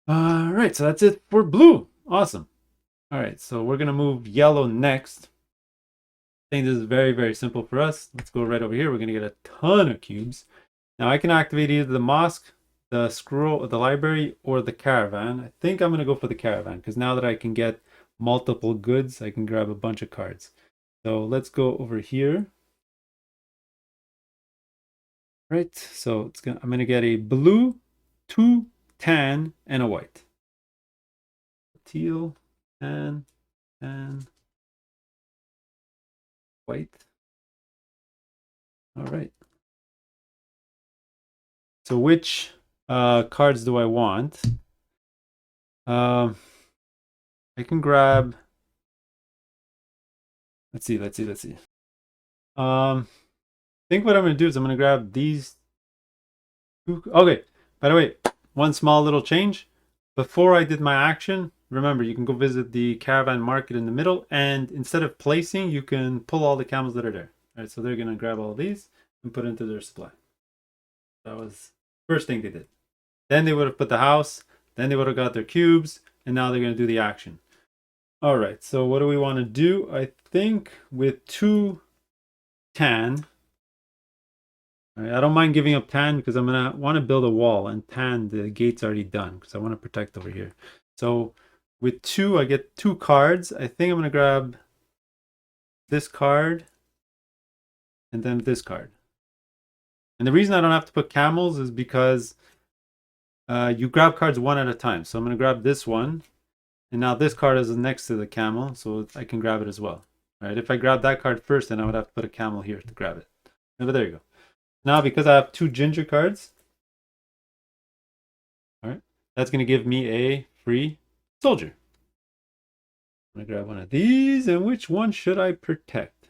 All right, so that's it for blue. Awesome. All right, so we're gonna move yellow next. I think this is very, very simple for us. Let's go right over here. We're gonna get a ton of cubes. Now I can activate either the mosque, the scroll, the library, or the caravan. I think I'm gonna go for the caravan because now that I can get multiple goods, I can grab a bunch of cards. So let's go over here. Right, so I'm gonna get a blue, 2 tan, and a white. Teal, tan, white. All right. So which cards do I want? I can grab. Let's see. I think what I'm gonna do is I'm gonna grab these two. Okay. By the way, one small little change. Before I did my action, remember you can go visit the caravan market in the middle, and instead of placing, you can pull all the camels that are there. All right. So they're gonna grab all these and put into their supply. That was first thing they did. Then they would have put the house. Then they would have got their cubes, and now they're gonna do the action. All right, so what do we want to do? I think with 2 tan, all right, I don't mind giving up tan because I'm gonna want to build a wall, and tan, the gate's already done because I want to protect over here. So with 2, I get 2 cards. I think I'm gonna grab this card and then this card. And the reason I don't have to put camels is because you grab cards one at a time. So I'm gonna grab this one. And now this card is next to the camel, so I can grab it as well. All right, if I grab that card first, then I would have to put a camel here to grab it. But there you go. Now, because I have 2 ginger cards, all right, that's going to give me a free soldier. I'm going to grab one of these, and which one should I protect? I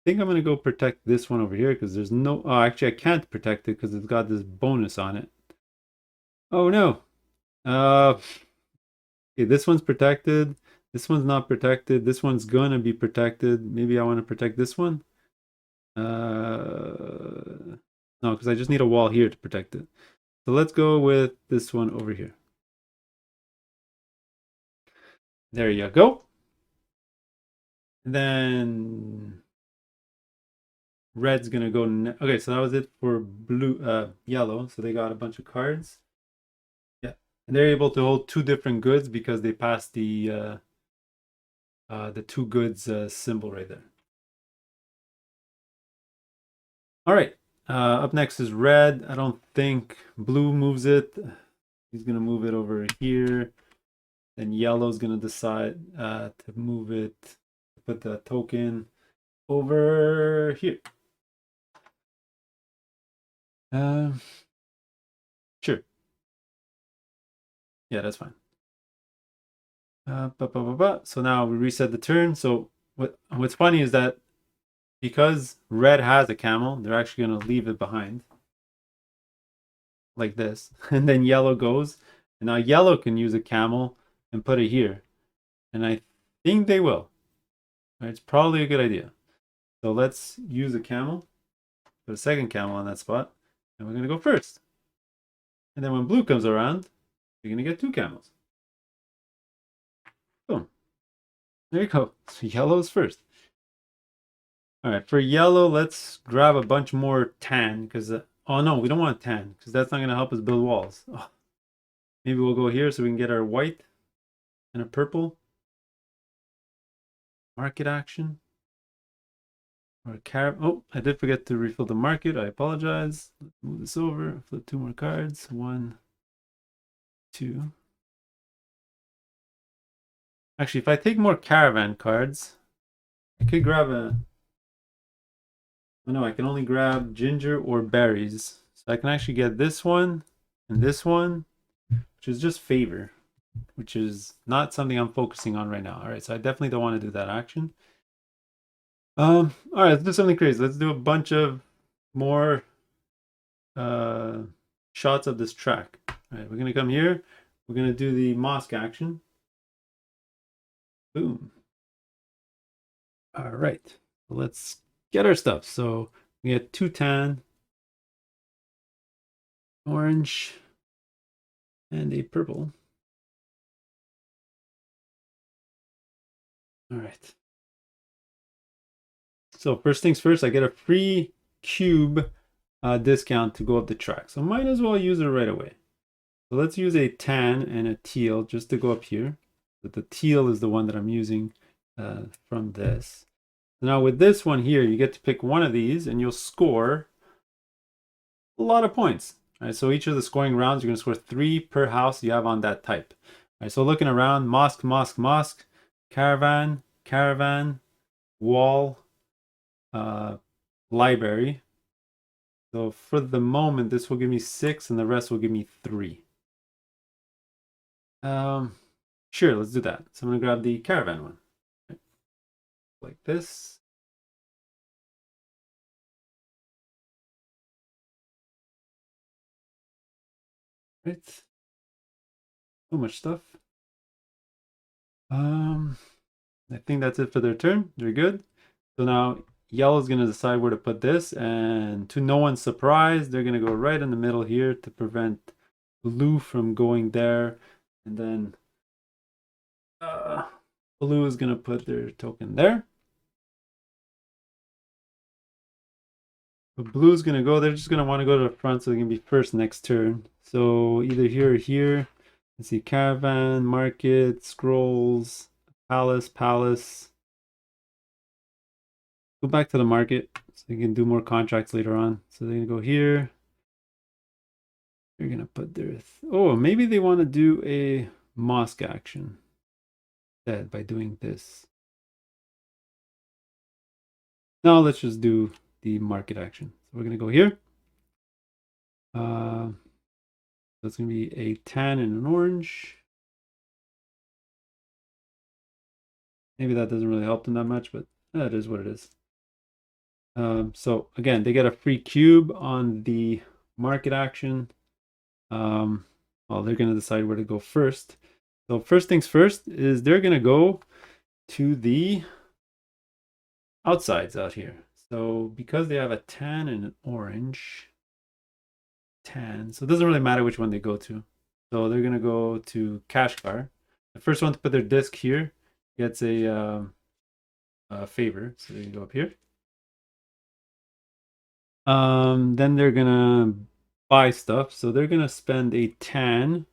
think I'm going to go protect this one over here because there's no... Oh, actually, I can't protect it because it's got this bonus on it. Oh, no. Okay, this one's protected. This one's not protected. This one's gonna be protected. Maybe I want to protect this one. No, because I just need a wall here to protect it. So let's go with this one over here. There you go. And then red's gonna go. Okay, so that was it for yellow. So they got a bunch of cards. Yeah, and they're able to hold 2 different goods because they passed the 2 goods symbol right there. All right. Up next is red. I don't think blue moves it. He's gonna move it over here. Then yellow's gonna decide to move it, put the token over here. Sure. Yeah, that's fine. So now we reset the turn. So what's funny is that because red has a camel, they're actually gonna leave it behind. Like this. And then yellow goes. And now yellow can use a camel and put it here. And I think they will. It's probably a good idea. So let's use a camel. Put a second camel on that spot. And we're going to go first. And then when blue comes around, you're going to get 2 camels. Boom. There you go. So yellow's first. All right, for yellow, let's grab a bunch more tan. Because, oh no, we don't want tan. Because that's not going to help us build walls. Oh. Maybe we'll go here so we can get our white and a purple. Market action. Or oh, I did forget to refill the market. I apologize. Let's move this over. Flip 2 more cards. 1, 2. Actually, if I take more caravan cards, I could grab a... Oh no, I can only grab ginger or berries. So I can actually get this one and this one, which is just favor, which is not something I'm focusing on right now. All right, so I definitely don't want to do that action. All right, let's do something crazy. Let's do a bunch of more shots of this track. All right, we're gonna come here. We're gonna do the mosque action. Boom. All right, let's get our stuff. So we get 2 tan, orange, and a purple. All right. So first things first, I get a free cube discount to go up the track. So might as well use it right away. So let's use a tan and a teal just to go up here. But the teal is the one that I'm using from this. Now with this one here, you get to pick one of these and you'll score a lot of points. All right, so each of the scoring rounds, you're going to score 3 per house you have on that type. All right, so looking around, mosque, mosque, mosque, caravan, caravan, wall, library. So for the moment, this will give me 6 and the rest will give me 3. Sure, let's do that. So I'm going to grab the caravan one. Right. Like this. Right. So much stuff. I think that's it for their turn. They're good. So now yellow's going to decide where to put this, and to no one's surprise, they're going to go right in the middle here to prevent blue from going there. And then blue is going to put their token there. But blue's going to go, they're just going to want to go to the front so they can be first next turn. So either here or here. Let's see, caravan, market, scrolls, palace, palace. Go back to the market so they can do more contracts later on. So they're going to go here. They're going to put their... Oh, maybe they want to do a mosque action instead by doing this. Now let's just do the market action. So we're going to go here. That's going to be a tan and an orange. Maybe that doesn't really help them that much, but that is what it is. So again, they get a free cube on the market action. Well, they're going to decide where to go first. So first things first is they're going to go to the outsides out here. So because they have a tan and an orange, tan, so it doesn't really matter which one they go to. So they're going to go to Kashgar. The first one to put their disc here gets a favor. So they can go up here. Then they're gonna buy stuff. So they're gonna spend a tan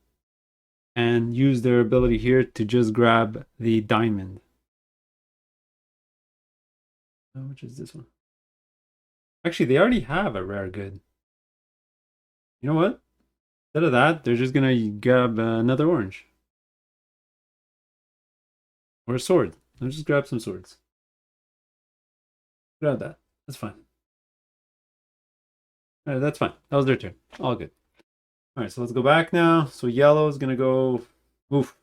and use their ability here to just grab the diamond. Which is this one? Actually, they already have a rare good. You know what? Instead of that, they're just gonna grab another orange. Or a sword. Let's just grab some swords. Grab that. That's fine. All right, that's fine. That was their turn. All good. All right, so let's go back now. So yellow is gonna go. Oof.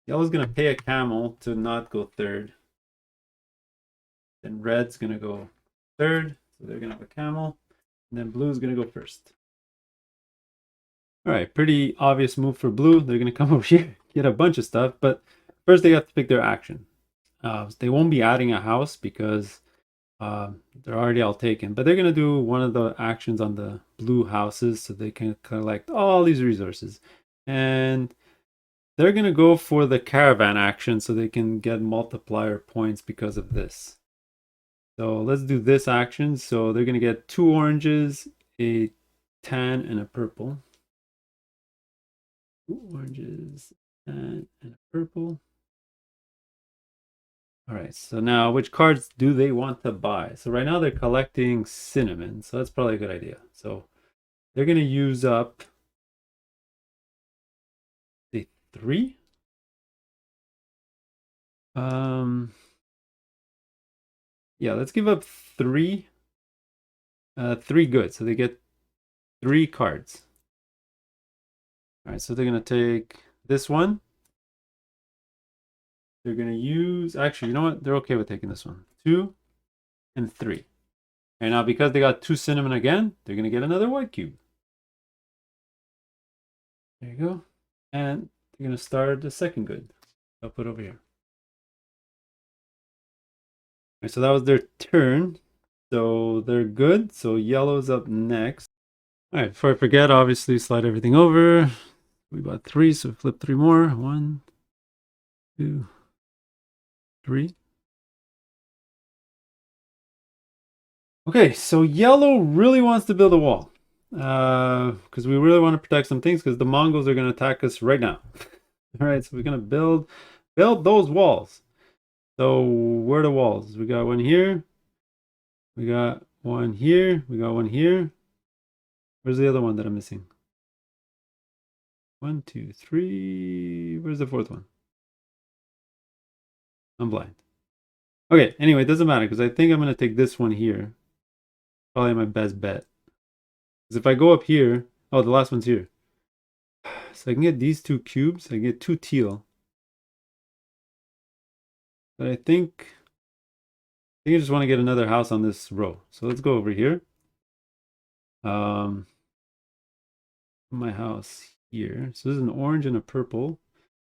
Yellow's gonna pay a camel to not go third. Then red's gonna go third, so they're gonna have a camel. And then blue's gonna go first. All right, pretty obvious move for blue. They're gonna come over here, get a bunch of stuff, but first they have to pick their action. They won't be adding a house because they're already all taken, but they're gonna do one of the actions on the blue houses so they can collect all these resources. And they're gonna go for the caravan action so they can get multiplier points because of this. So let's do this action. So they're gonna get 2 oranges, a tan, and a purple. 2 oranges, tan, and a purple. All right, so now which cards do they want to buy? So right now they're collecting cinnamon, so that's probably a good idea. So they're gonna use up the 3. Yeah, let's give up 3. 3 good, so they get 3 cards. All right, so they're gonna take this one. They're gonna use, actually, you know what? They're okay with taking this one. 2 and 3. And now because they got 2 cinnamon again, they're gonna get another white cube. There you go. And they're gonna start the second good. I'll put over here. All right, so that was their turn. So they're good. So yellow's up next. All right, before I forget, obviously slide everything over. We bought 3, so flip 3 more. 1, 2, 3. Okay, so yellow really wants to build a wall. Because we really want to protect some things because the Mongols are going to attack us right now. All right, so we're going to build those walls. So where are the walls? We got one here. We got one here. We got one here. Where's the other one that I'm missing? 1, 2, 3. Where's the fourth one? I'm blind. Okay, anyway, it doesn't matter because I think I'm going to take this one here. Probably my best bet. Because if I go up here, oh, the last one's here. So I can get these 2 cubes. I can get 2 teal. But I think I just want to get another house on this row. So let's go over here. My house here. So this is an orange and a purple.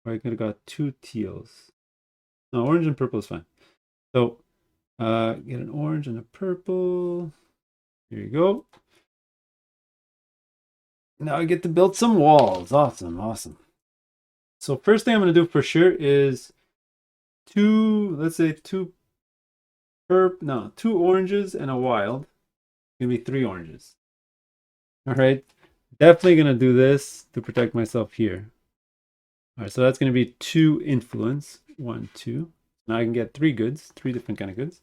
Or I could have got 2 teals. No, orange and purple is fine. So get an orange and a purple. Here you go. Now I get to build some walls. Awesome, awesome. So first thing I'm going to do for sure is 2, let's say 2 oranges and a wild. It's going to be 3 oranges. All right. Definitely going to do this to protect myself here. All right, so that's going to be 2 influence. 1, 2. Now I can get 3 goods, 3 different kind of goods.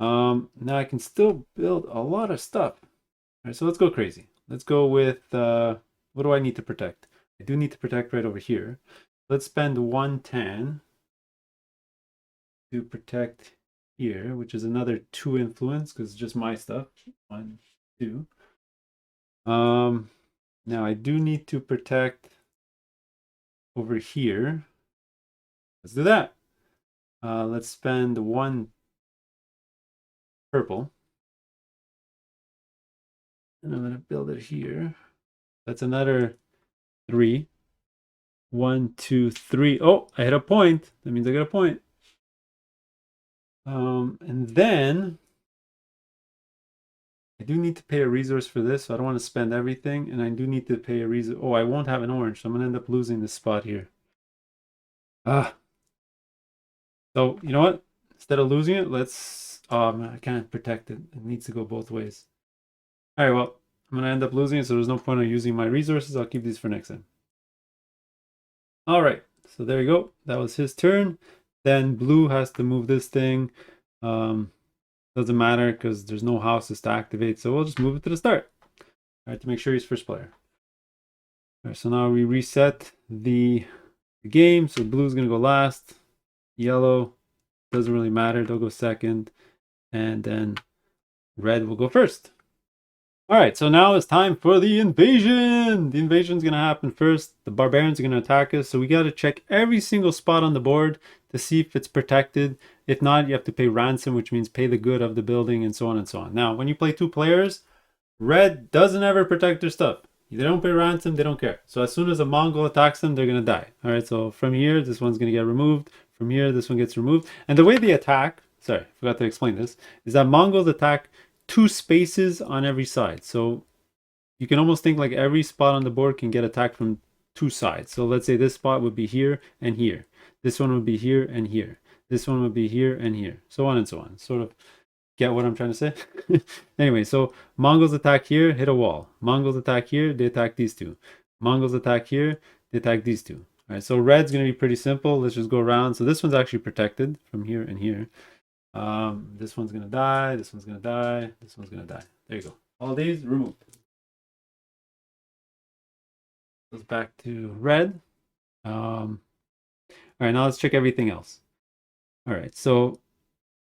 Now I can still build a lot of stuff. All right, so let's go crazy. Let's go with, what do I need to protect? I do need to protect right over here. Let's spend 1 tan to protect here, which is another 2 influence because it's just my stuff. 1, 2. Now I do need to protect over here. Let's do that. Let's spend 1 purple. And I'm going to build it here. That's another 3. 1, 2, 3. Oh, I hit a point. That means I got a point. And then I do need to pay a resource for this, so I don't want to spend everything. And I do need to pay a resource. Oh, I won't have an orange, so I'm going to end up losing this spot here. So, you know what? Instead of losing it, let's... Oh, man, I can't protect it. It needs to go both ways. All right, well, I'm going to end up losing it, so there's no point in using my resources. I'll keep these for next time. All right, so there you go. That was his turn. Then blue has to move this thing. Doesn't matter because there's no houses to activate, so we'll just move it to the start. All right, to make sure he's first player. All right, so now we reset the game. So blue's going to go last. Yellow doesn't really matter. They'll go second. And then red will go first. All right, so now it's time for the invasion. The invasion is going to happen first. The barbarians are going to attack us. So we got to check every single spot on the board to see if it's protected. If not, you have to pay ransom, which means pay the good of the building and so on and so on. Now, when you play 2 players, red doesn't ever protect their stuff. They don't pay ransom, they don't care. So as soon as a Mongol attacks them, they're going to die. All right, so from here, this one's going to get removed. From here, this one gets removed. And the way they attack, sorry, I forgot to explain this, is that Mongols attack 2 spaces on every side. So you can almost think like every spot on the board can get attacked from 2 sides. So let's say this spot would be here and here. This one would be here and here. This one would be here and here. So on and so on. Sort of get what I'm trying to say? Anyway, so Mongols attack here, hit a wall. Mongols attack here, they attack these 2. Mongols attack here, they attack these 2. All right, so red's going to be pretty simple. Let's just go around. So this one's actually protected from here and here. This one's going to die. This one's going to die. This one's going to die. There you go. All these removed. Goes back to red. All right, now let's check everything else. All right, so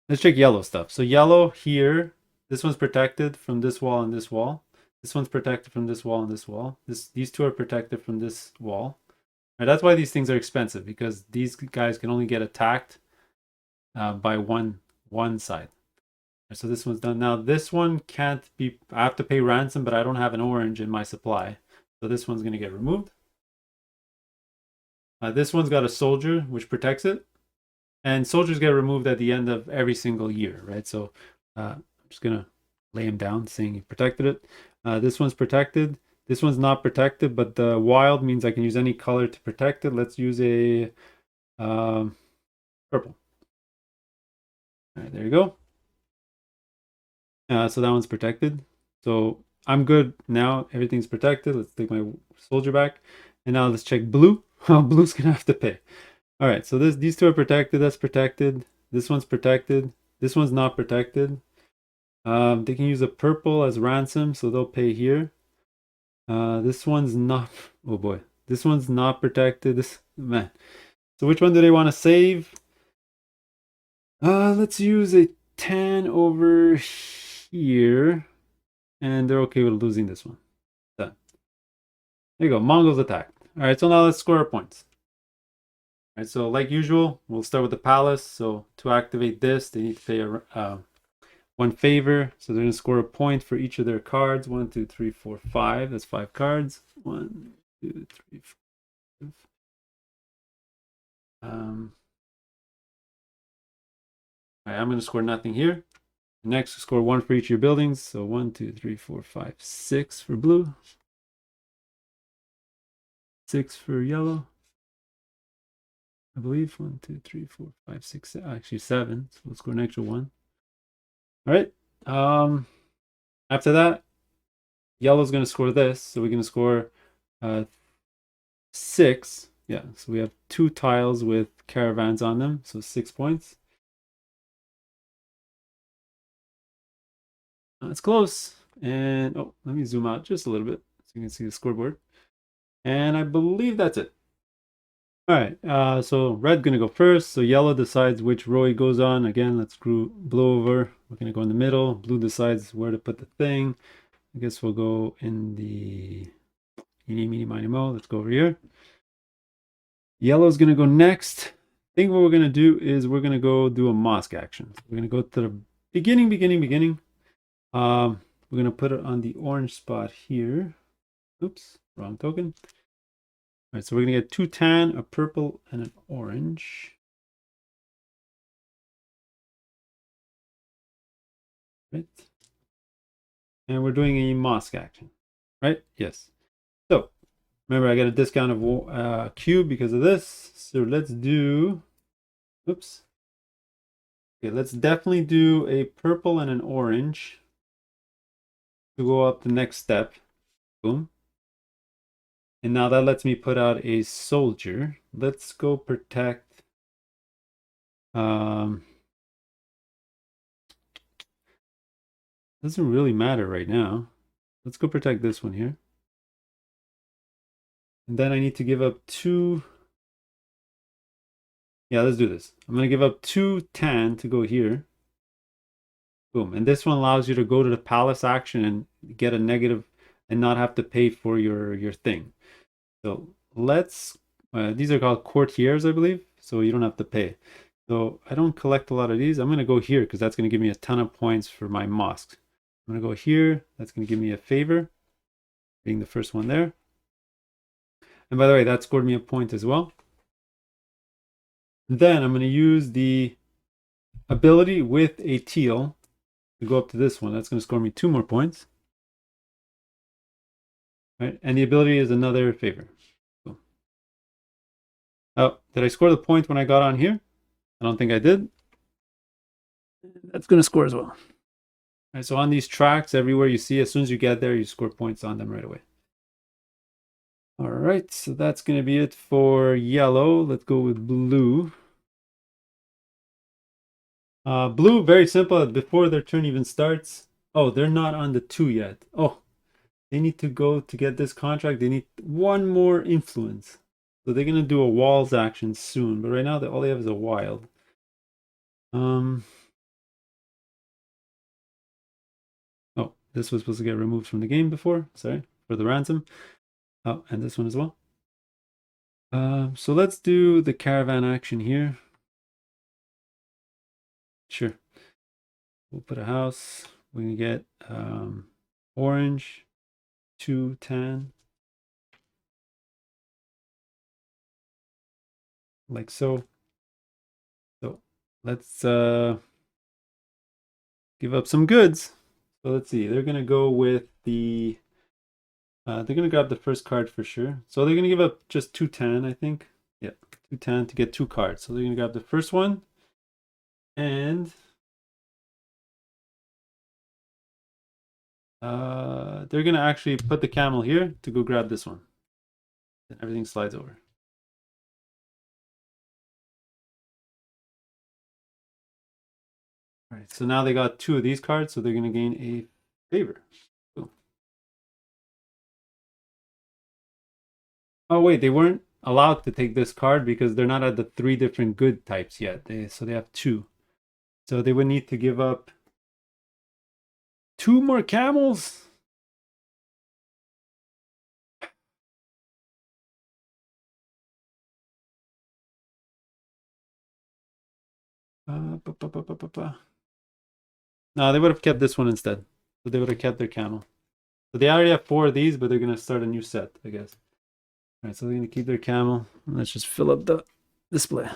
let's check yellow stuff. So yellow here, this one's protected from this wall and this wall. This one's protected from this wall and this wall. These 2 are protected from this wall. Right, that's why these things are expensive, because these guys can only get attacked by one side. Right, so this one's done. Now this one can't be, I have to pay ransom, but I don't have an orange in my supply. So this one's going to get removed. This one's got a soldier, which protects it. And soldiers get removed at the end of every single year, right? So I'm just going to lay him down, saying he protected it. This one's protected. This one's not protected, but the wild means I can use any color to protect it. Let's use a purple. All right, there you go. So that one's protected. So I'm good now. Everything's protected. Let's take my soldier back. And now let's check blue. Oh, blue's gonna have to pay. All right, so these two are protected. That's protected. This one's protected. This one's not protected. They can use a purple as ransom, so they'll pay here. This one's not. Oh boy, this one's not protected. This man. So which one do they want to save? Let's use a 10 over here, and they're okay with losing this one. Done. There you go. Mongols attacked. All right, so now let's score our points. All right, so like usual, we'll start with the palace. So to activate this, they need to pay one favor. So they're going to score a point for each of their cards. 1, 2, 3, 4, 5. That's 5 cards. 1, 2, 3, 4, 5. All right, I'm going to score nothing here. Next, score 1 for each of your buildings. So 1, 2, 3, 4, 5, 6 for blue. 6 for yellow. I believe 1, 2, 3, 4, 5, 6, 7. Actually 7. So let's score an extra 1. All right. After that, yellow's going to score this. So we're going to score 6. Yeah. So we have 2 tiles with caravans on them. So 6 points. It's close. And oh, let me zoom out just a little bit so you can see the scoreboard. And I believe that's it. All right, so red gonna go first. So yellow decides which row he goes on. Again, let's screw blue over. We're gonna go in the middle. Blue decides where to put the thing. I guess we'll go in the eeny, meeny, miny, mo. Let's go over here. Yellow's gonna go next. I think what we're gonna do is we're gonna go do a mosque action. We're gonna go to the beginning. We're gonna put it on the orange spot here. Oops, wrong token. All right, so we're gonna get 2 tan, a purple, and an orange. Right. And we're doing a mosque action, right? Yes. So remember, I got a discount of cube because of this. So let's do, oops. Okay, let's definitely do a purple and an orange to go up the next step. Boom. And now that lets me put out a soldier. Let's go protect. Doesn't really matter right now. Let's go protect this one here. And then I need to give up 2. Yeah, let's do this. I'm going to give up 2 tan to go here. Boom. And this one allows you to go to the palace action and get a negative and not have to pay for your thing. So let's, these are called courtiers, I believe. So you don't have to pay. So I don't collect a lot of these. I'm going to go here because that's going to give me a ton of points for my mosques. I'm going to go here. That's going to give me a favor, being the first one there. And by the way, that scored me a point as well. Then I'm going to use the ability with a teal to go up to this one. That's going to score me 2 more points. Right? And the ability is another favor. Cool. Oh, did I score the point when I got on here? I don't think I did. That's going to score as well. All right, so on these tracks, everywhere you see, as soon as you get there, you score points on them right away. All right, so that's going to be it for yellow. Let's go with blue. Blue, very simple. Before their turn even starts. Oh, they're not on the 2 yet. Oh, they need to go to get this contract. They need 1 more influence. So they're going to do a walls action soon. But right now, all they have is a wild. Oh, this was supposed to get removed from the game before. Sorry, for the ransom. Oh, and this one as well. So let's do the caravan action here. Sure. We'll put a house. We're going to get orange, 2 tan. Like so. So let's give up some goods. So let's see. They're going to go with the... they're going to grab the first card for sure. So they're going to give up just 2 tan, I think. Yeah, 2 tan to get 2 cards. So they're going to grab the first one. And they're gonna actually put the camel here to go grab this one. Then everything slides over. All right, so now they got 2 of these cards, so they're gonna gain a favor. Cool. Oh wait, they weren't allowed to take this card because they're not at the 3 different good types yet. So they have 2. So they would need to give up 2 more camels. No, they would have kept this one instead. So they would have kept their camel. So they already have 4 of these, but they're gonna start a new set, I guess. All right, so they're gonna keep their camel. Let's just fill up the display.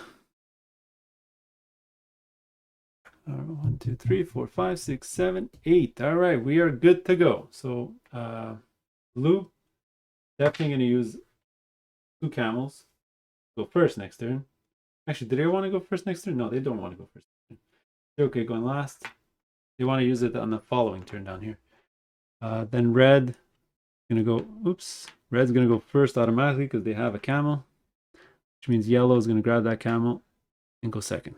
1, 2, 3, 4, 5, 6, 7, 8. All right, we are good to go. So blue, definitely gonna use 2 camels. Go first next turn. Actually, do they want to go first next turn? No, they don't want to go first. They're okay going last. They want to use it on the following turn down here. Then red, gonna go. Oops, red's gonna go first automatically because they have a camel, which means yellow is gonna grab that camel and go second.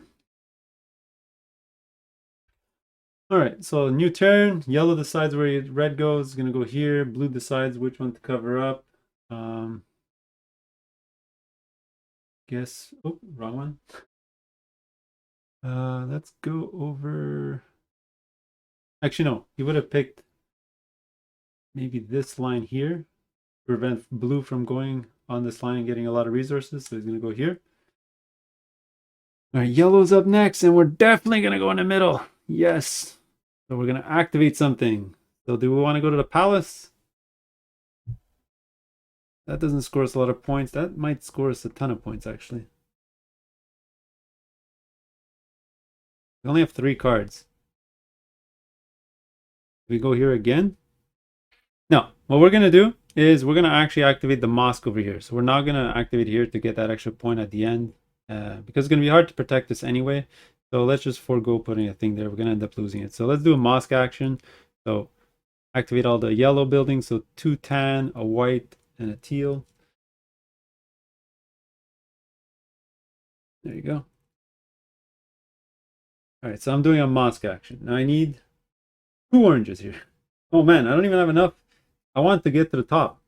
All right, so new turn. Yellow decides where red goes. It's gonna go here. Blue decides which one to cover up. Guess. Oh, wrong one. Let's go over. Actually, no. He would have picked maybe this line here. Prevent blue from going on this line and getting a lot of resources. So he's gonna go here. All right, yellow's up next, and we're definitely gonna go in the middle. Yes. So we're gonna activate something. So do we want to go to the palace? That doesn't score us a lot of points. That might score us a ton of points, actually. We only have 3 cards. We go here again. No, what we're gonna do is we're gonna actually activate the mosque over here. So we're not gonna activate here to get that extra point at the end because it's gonna be hard to protect this anyway. So let's just forego putting a thing there. We're gonna end up losing it. So let's do a mosque action. So activate all the yellow buildings. So 2 tan, a white, and a teal. There you go. All right, so I'm doing a mosque action. Now I need 2 oranges here. Oh man, I don't even have enough. I want to get to the top.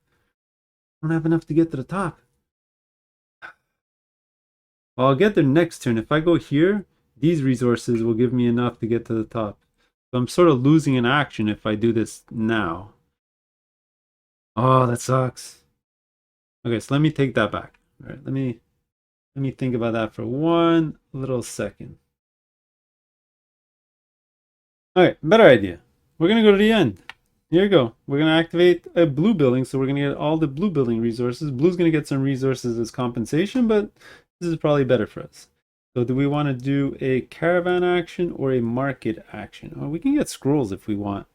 I don't have enough to get to the top. Well, I'll get there next turn. If I go here, these resources will give me enough to get to the top. So I'm sort of losing an action if I do this now. Oh, that sucks. Okay, so let me take that back. All right, let me think about that for one little second. All right, better idea. We're gonna go to the end. Here we go. We're gonna activate a blue building, so we're gonna get all the blue building resources. Blue's gonna get some resources as compensation, but this is probably better for us. So do we want to do a caravan action or a market action? Oh, we can get scrolls if we want.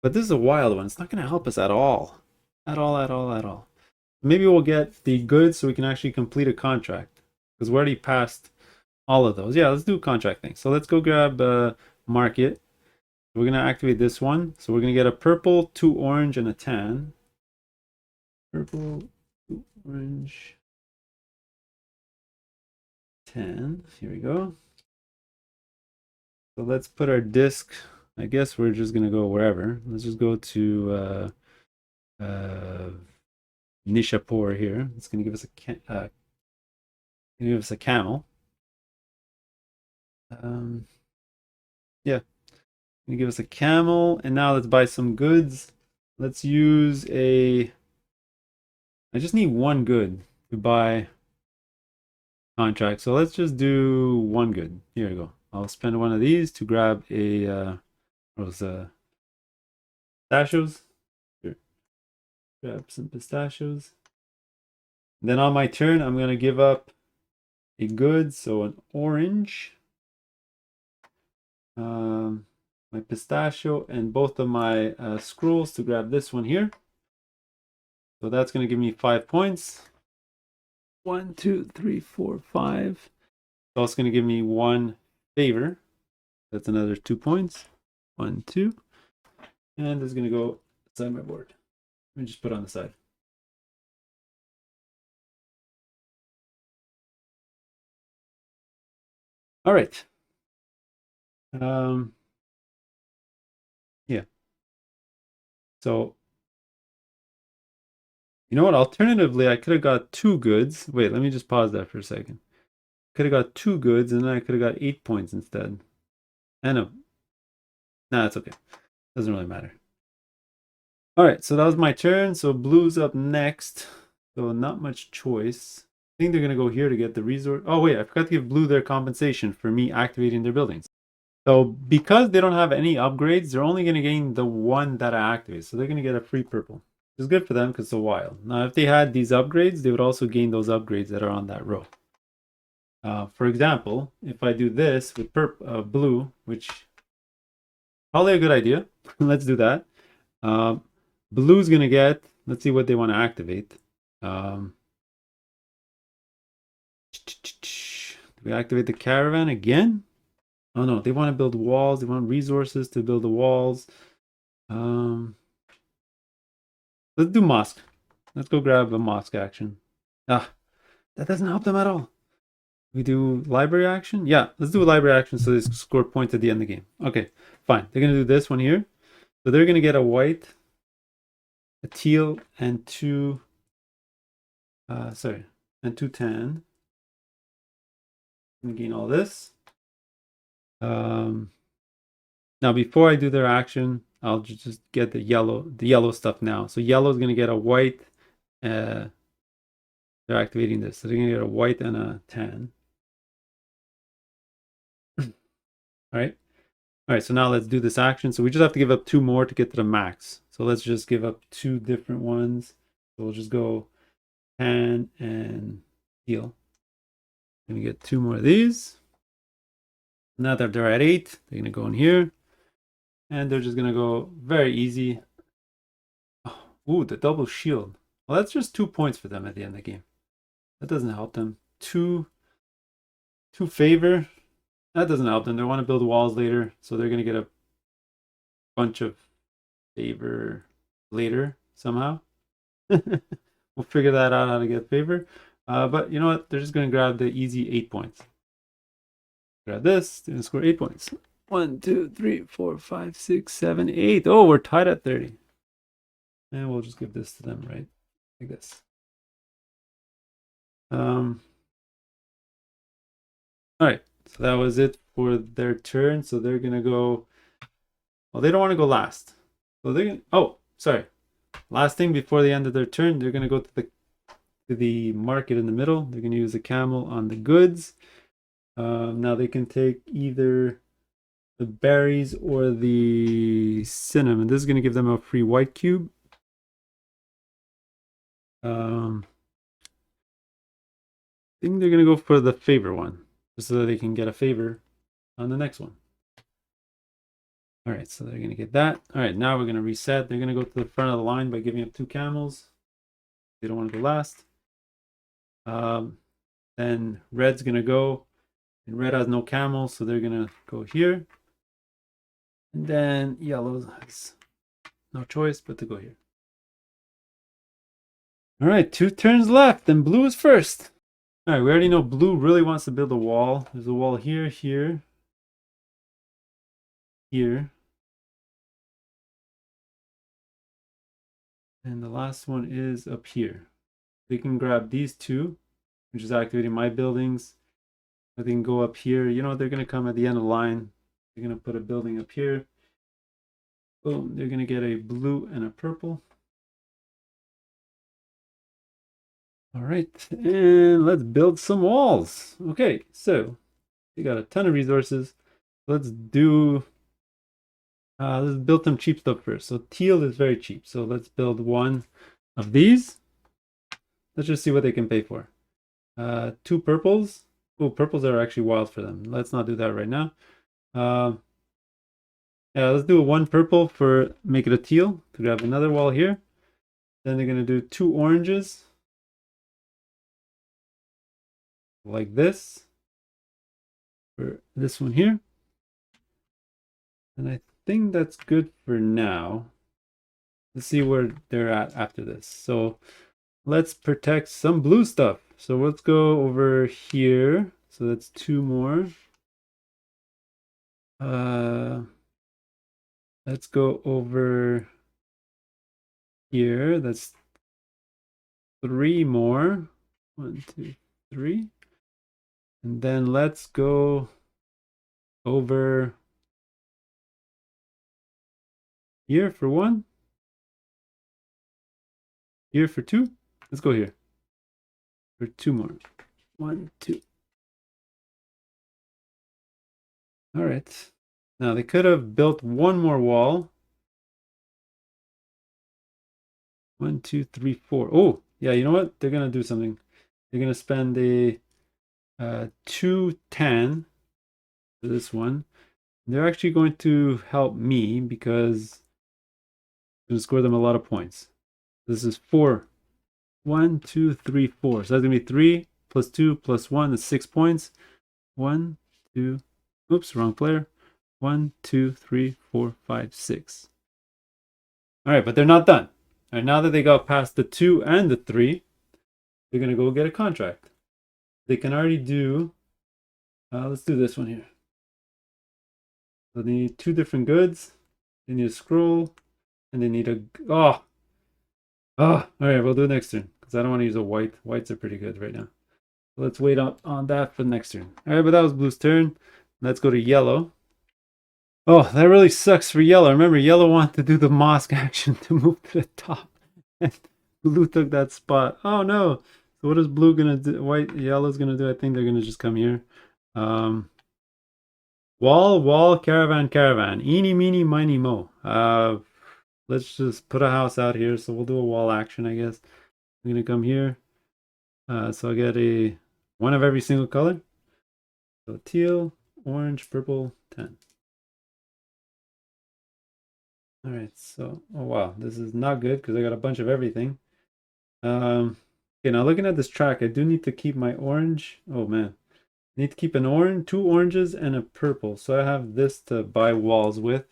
But this is a wild one. It's not gonna help us at all. At all. Maybe we'll get the goods so we can actually complete a contract. Because we already passed all of those. Yeah, let's do a contract thing. So let's go grab market. We're going to activate this one. So we're going to get a purple, 2 orange, and a tan. Purple, 2 orange, tan. Here we go. So let's put our disc. I guess we're just going to go wherever. Let's just go to Nishapur here. It's going to give us a camel. Yeah. Gonna give us a camel, and now let's buy some goods. Let's use I just need 1 good to buy contract. So let's just do 1 good. Here we go. I'll spend 1 of these to grab pistachios. Here. Grab some pistachios. And then on my turn, I'm gonna give up a good, so an orange. My pistachio and both of my scrolls to grab this one here. So that's going to give me 5 points. 1, 2, 3, 4, 5. It's also going to give me 1 favor. That's another 2 points. 1, 2. And this is going to go inside my board. Let me just put it on the side. All right. Yeah. So, you know what? Alternatively, I could have got 2 goods. Wait, let me just pause that for a second. Could have got 2 goods, and then I could have got 8 points instead. And no, nah, it's okay. Doesn't really matter. All right, so that was my turn. So blue's up next. So not much choice. I think they're gonna go here to get the resource. Oh wait, I forgot to give blue their compensation for me activating their buildings. So because they don't have any upgrades, they're only gonna gain the one that I activate. So they're gonna get a free purple. Which is good for them because it's a wild. Now if they had these upgrades, they would also gain those upgrades that are on that row. For example, if I do this with blue, which probably a good idea. Let's do that. Blue's gonna get, let's see what they want to activate. Do we activate the caravan again? Oh no, they want to build walls. They want resources to build the walls. Let's do mosque. Let's go grab a mosque action. Ah, that doesn't help them at all. We do library action? Yeah, let's do a library action so they score points at the end of the game. Okay, fine. They're gonna do this one here. So they're gonna get a white, a teal, and 2 and 2 tan. I'm gonna gain all this. Now before I do their action, I'll just get the yellow stuff now. So yellow is gonna get a white. They're activating this, so they're gonna get a white and a tan. All right. All right, so now let's do this action. So we just have to give up 2 more to get to the max. So let's just give up 2 different ones. So we'll just go tan and teal. Gonna get 2 more of these. Now that they're at 8, they're gonna go in here. And they're just gonna go very easy. Oh, ooh, the double shield. Well, that's just 2 points for them at the end of the game. That doesn't help them. 2 favor. That doesn't help them. They want to build walls later, so they're gonna get a bunch of favor later somehow. We'll figure that out how to get favor. But you know what? They're just gonna grab the easy 8 points. Grab this. They're gonna score 8 points. 1, 2, 3, 4, 5, 6, 7, 8. Oh, we're tied at 30. And we'll just give this to them, right? Like this. All right. So that was it for their turn. So they're gonna go. Well, they don't want to go last. So they're gonna. Oh, sorry. Last thing before the end of their turn, they're gonna go to the market in the middle. They're gonna use a camel on the goods. Now they can take either the berries or the cinnamon. This is gonna give them a free white cube. I think they're gonna go for the favor one, just so that they can get a favor on the next one. All right, so they're gonna get that. All right, now we're gonna reset. They're gonna go to the front of the line by giving up 2 camels. They don't want to go last. Then red's gonna go, and red has no camels, so they're gonna go here. And then yellow has no choice but to go here. All right, 2 turns left, and blue is first. All right, we already know blue really wants to build a wall. There's a wall here, here, here. And the last one is up here. They can grab these 2, which is activating my buildings. But they can go up here. You know, they're going to come at the end of the line. They're going to put a building up here. Boom, they're going to get a blue and a purple. All right, and let's build some walls. Okay, so we got a ton of resources. Let's build some cheap stuff first. So teal is very cheap. So let's build one of these. Let's just see what they can pay for. 2 purples. Oh, purples are actually wild for them. Let's not do that right now. Yeah, let's do 1 purple for make it a teal to grab another wall here. Then they're gonna do 2 oranges like this for this one here. And I think that's good for now. Let's see where they're at after this. So let's protect some blue stuff. So let's go over here. So that's 2 more. Let's go over here. That's 3 more. 1, 2, 3. And then let's go over here for 1. Here for 2. Let's go here for 2 more. 1, 2. All right. Now they could have built 1 more wall. 1, 2, 3, 4. Oh, yeah. You know what? They're gonna do something. They're gonna spend a 210 for this one. They're actually going to help me because I'm gonna score them a lot of points. This is 4. 1, 2, 3, 4. So that's gonna be 3 plus 2 plus 1 is 6 points. 1, 2. Oops, wrong player. 1, 2, 3, 4, 5, 6. All right, but they're not done. All right, now that they got past the 2 and the 3, they're gonna go get a contract. They can already do. Let's do this one here. So they need 2 different goods. They need a scroll, and they need a. Oh. All right, we'll do it next turn because I don't want to use a white. Whites are pretty good right now. Let's wait on that for the next turn. All right, but that was blue's turn. Let's go to yellow. Oh, that really sucks for yellow. Remember, yellow wanted to do the mosque action to move to the top. And blue took that spot. Oh no. So what is blue gonna do? Yellow's gonna do? I think they're gonna just come here. Wall, caravan, caravan. Eeny, meeny, miny, mo. Let's just put a house out here. So we'll do a wall action, I guess. I'm gonna come here. So I get a 1 of every single color. So teal, orange, purple, 10. All right, so, oh wow, this is not good because I got a bunch of everything. Okay, now looking at this track, I do need to keep my orange. Oh man, I need to keep an orange, 2 oranges, and a purple. So I have this to buy walls with.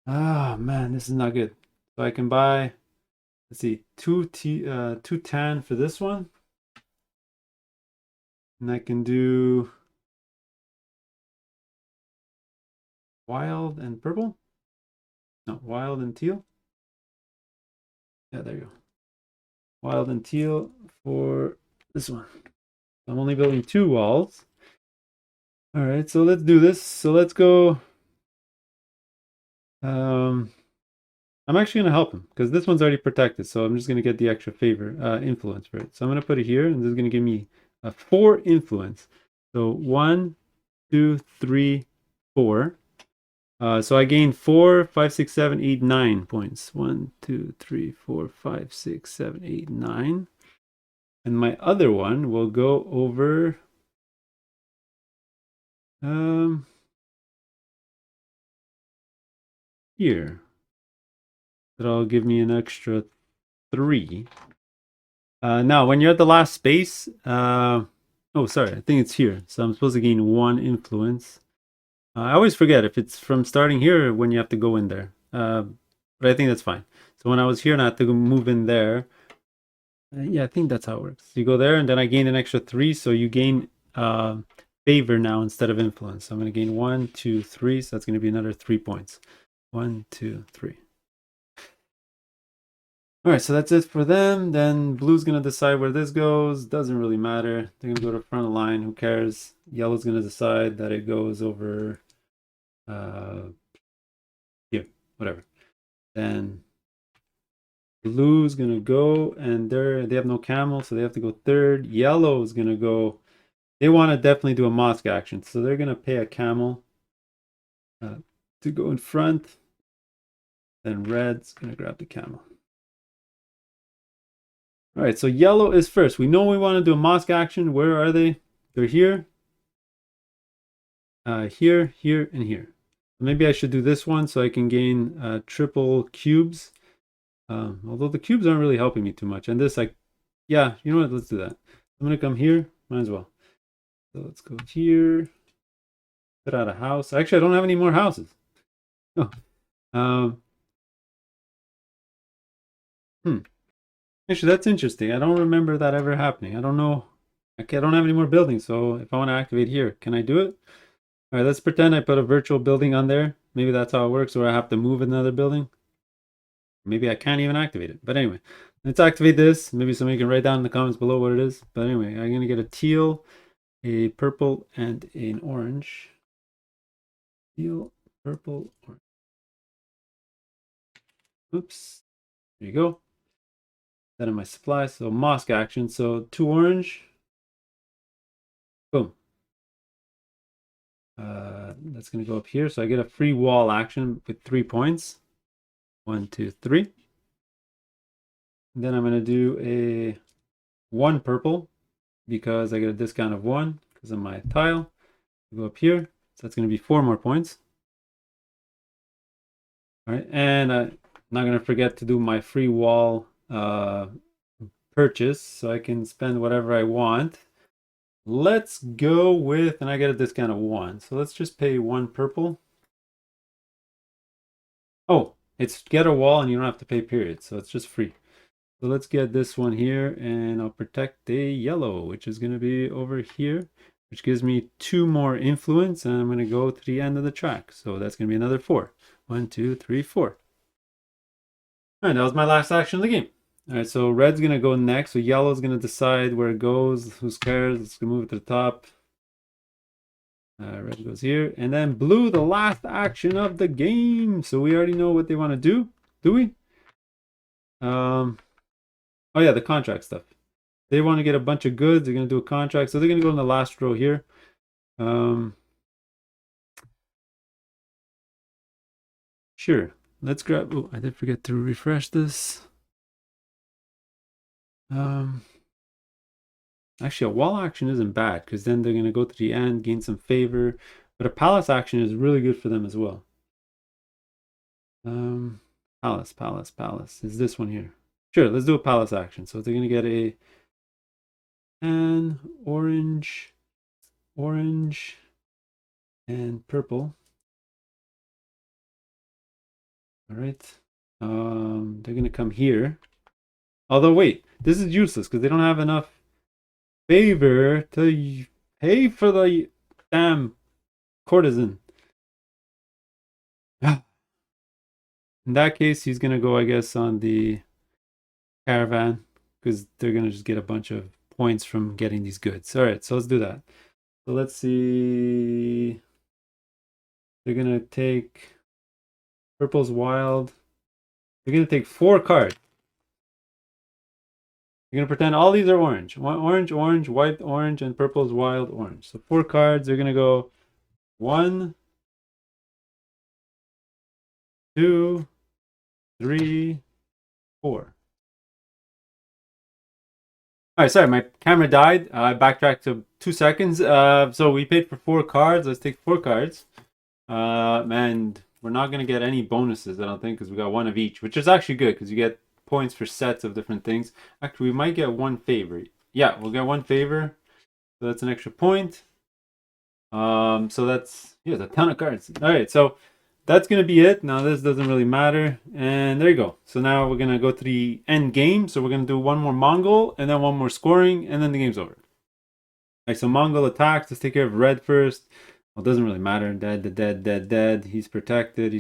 Ah man, this is not good. So I can buy, let's see, 2 tan for this one. And I can do wild and purple. No, wild and teal. Yeah, there you go. Wild and teal for this one. I'm only building 2 walls. All right, so let's do this. So let's go. I'm actually going to help him because this one's already protected. So I'm just going to get the extra favor, influence for it. So I'm going to put it here, and this is going to give me a 4 influence. So 1, 2, 3, 4. So I gained 4, 5, 6, 7, 8, 9 points. 1, 2, 3, 4, 5, 6, 7, 8, 9. And my other one will go over here. That'll give me an extra 3. Now, when you're at the last space, oh, sorry, I think it's here. So I'm supposed to gain 1 influence. I always forget if it's from starting here or when you have to go in there. But I think that's fine. So when I was here and I had to move in there, yeah, I think that's how it works. You go there and then I gain an extra 3, so you gain favor now instead of influence. So I'm going to gain 1, 2, 3, so that's going to be another 3 points. 1, 2, 3. All right, so that's it for them. Then blue's going to decide where this goes. Doesn't really matter. They're going to go to front of line. Who cares? Yellow's going to decide that it goes over here, whatever. Then blue's going to go, and they have no camel, so they have to go third. Yellow's going to go. They want to definitely do a mosque action, so they're going to pay a camel to go in front. Then red's going to grab the camel. All right, so yellow is first. We know we want to do a mosque action. Where are they? They're here, here, here, and here. Maybe I should do this one so I can gain triple cubes. Although the cubes aren't really helping me too much. And this, yeah, you know what? Let's do that. I'm going to come here. Might as well. So let's go here. Put out a house. Actually, I don't have any more houses. Oh. Actually, that's interesting. I don't remember that ever happening. I don't know. Okay, I don't have any more buildings, so if I want to activate here, can I do it? All right, let's pretend I put a virtual building on there. Maybe that's how it works, or I have to move another building. Maybe I can't even activate it. But anyway, let's activate this. Maybe somebody can write down in the comments below what it is. But anyway, I'm going to get a teal, a purple, and an orange. Teal, purple, orange. Oops. There you go. That in my supply. So mosque action. So 2 orange. Boom. That's going to go up here. So I get a free wall action with 3 points. 1, 2, 3. Then I'm going to do a 1 purple because I get a discount of 1 because of my tile. Go up here. So that's going to be 4 more points. All right. And I'm not going to forget to do my free wall purchase so I can spend whatever I want. Let's go with, and I get a discount of 1. So let's just pay 1 purple. Oh, it's get a wall and you don't have to pay period. So it's just free. So let's get this one here and I'll protect a yellow, which is going to be over here, which gives me 2 more influence. And I'm going to go to the end of the track. So that's going to be another 4. 1, 2, 3, 4. All right, that was my last action of the game. All right, so red's going to go next. So yellow's going to decide where it goes. Who cares? Let's move it to the top. Red goes here. And then blue, the last action of the game. So we already know what they want to do we? Oh yeah, the contract stuff. They want to get a bunch of goods. They're going to do a contract. So they're going to go in the last row here. Sure. Let's grab... Oh, I did forget to refresh this. Actually, a wall action isn't bad because then they're going to go to the end, gain some favor. But a palace action is really good for them as well. Palace is this one here. Sure, let's do a palace action. So they're going to get a orange, and purple. All right. They're going to come here. Although, wait, this is useless because they don't have enough favor to pay for the damn courtesan. In that case, he's going to go, I guess, on the caravan because they're going to just get a bunch of points from getting these goods. All right, so let's do that. So let's see. They're going to take purple's wild. They're going to take 4 cards. You're going to pretend all these are orange. Orange, white, orange, and purple's wild orange. So 4 cards. They're going to go 1, 2, 3, 4. All right, sorry, my camera died. I backtracked to 2 seconds. So we paid for 4 cards. Let's take 4 cards. And we're not going to get any bonuses, I don't think, because we got 1 of each, which is actually good because you get points for sets of different things. Actually, we might get 1 favor. Yeah, we'll get 1 favor. So that's an extra point. So that's, yeah, a ton of cards. All right, so that's going to be it. Now, this doesn't really matter. And there you go. So now we're going to go to the end game. So we're going to do 1 more Mongol and then 1 more scoring, and then the game's over. All right, so Mongol attacks. Let's take care of red first. Well, it doesn't really matter. Dead. He's protected.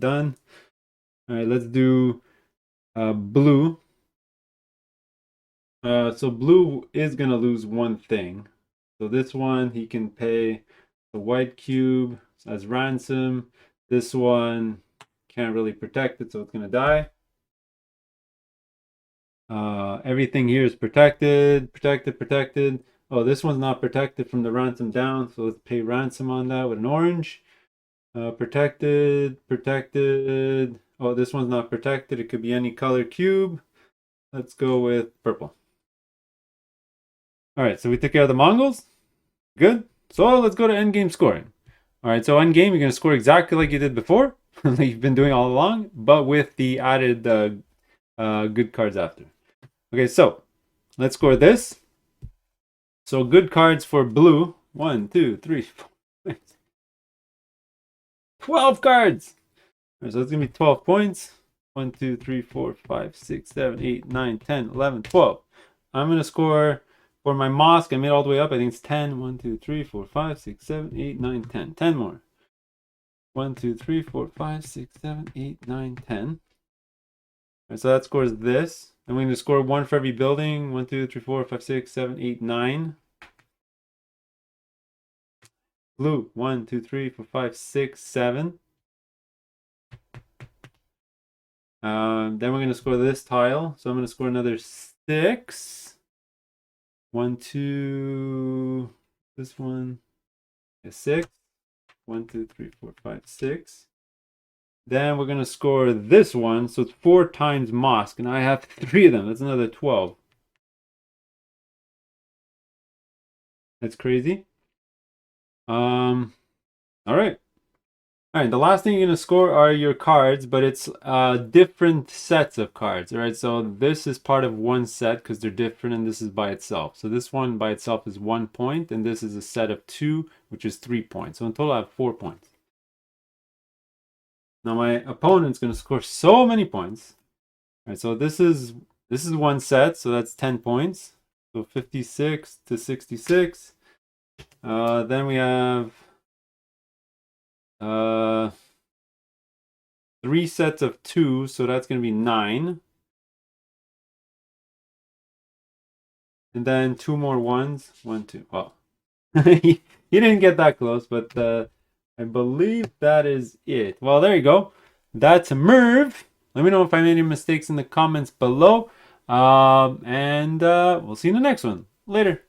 Done. All right, let's do blue. So blue is going to lose 1 thing. So this one, he can pay the white cube as ransom. This one can't really protect it, so it's going to die. Everything here is protected. Oh, this one's not protected from the ransom down, so let's pay ransom on that with an orange. Protected. Oh, this one's not protected. It could be any color cube. Let's go with purple. All right, so we took care of the Mongols. Good. So let's go to endgame scoring. All right, so endgame, you're going to score exactly like you did before, like you've been doing all along, but with the added good cards after. Okay, so let's score this. So good cards for blue. 1, 2, 3, 4, 6. 12 cards. All right, so that's going to be 12 points. 1, 2, 3, 4, 5, 6, 7, 8, 9, 10, 11, 12. I'm going to score for my mosque. I made it all the way up. I think it's 10. 1, 2, 3, 4, 5, 6, 7, 8, 9, 10. 10 more. 1, 2, 3, 4, 5, 6, 7, 8, 9, 10. All right, so that scores this. And we're going to score 1 for every building. 1, 2, 3, 4, 5, 6, 7, 8, 9. Blue. 1, 2, 3, 4, 5, 6, 7. Then we're going to score this tile. So I'm going to score another 6. 1, 2. This one is 6. 1, 2, 3, 4, 5, 6. Then we're going to score this one. So it's 4 times mosque. And I have 3 of them. That's another 12. That's crazy. All right. All right, the last thing you're going to score are your cards, but it's different sets of cards. All right, so this is part of one set because they're different, and this is by itself. So this one by itself is 1 point, and this is a set of 2, which is 3 points. So in total, I have 4 points. Now my opponent's going to score so many points. All right, so this is one set, so that's 10 points. So 56 to 66. Then we have 3 sets of 2, so that's going to be 9. And then 2 more ones. 1, 2. Well, he didn't get that close, but I believe that is it. Well, there you go. That's Merv. Let me know if I made any mistakes in the comments below. And we'll see you in the next one. Later.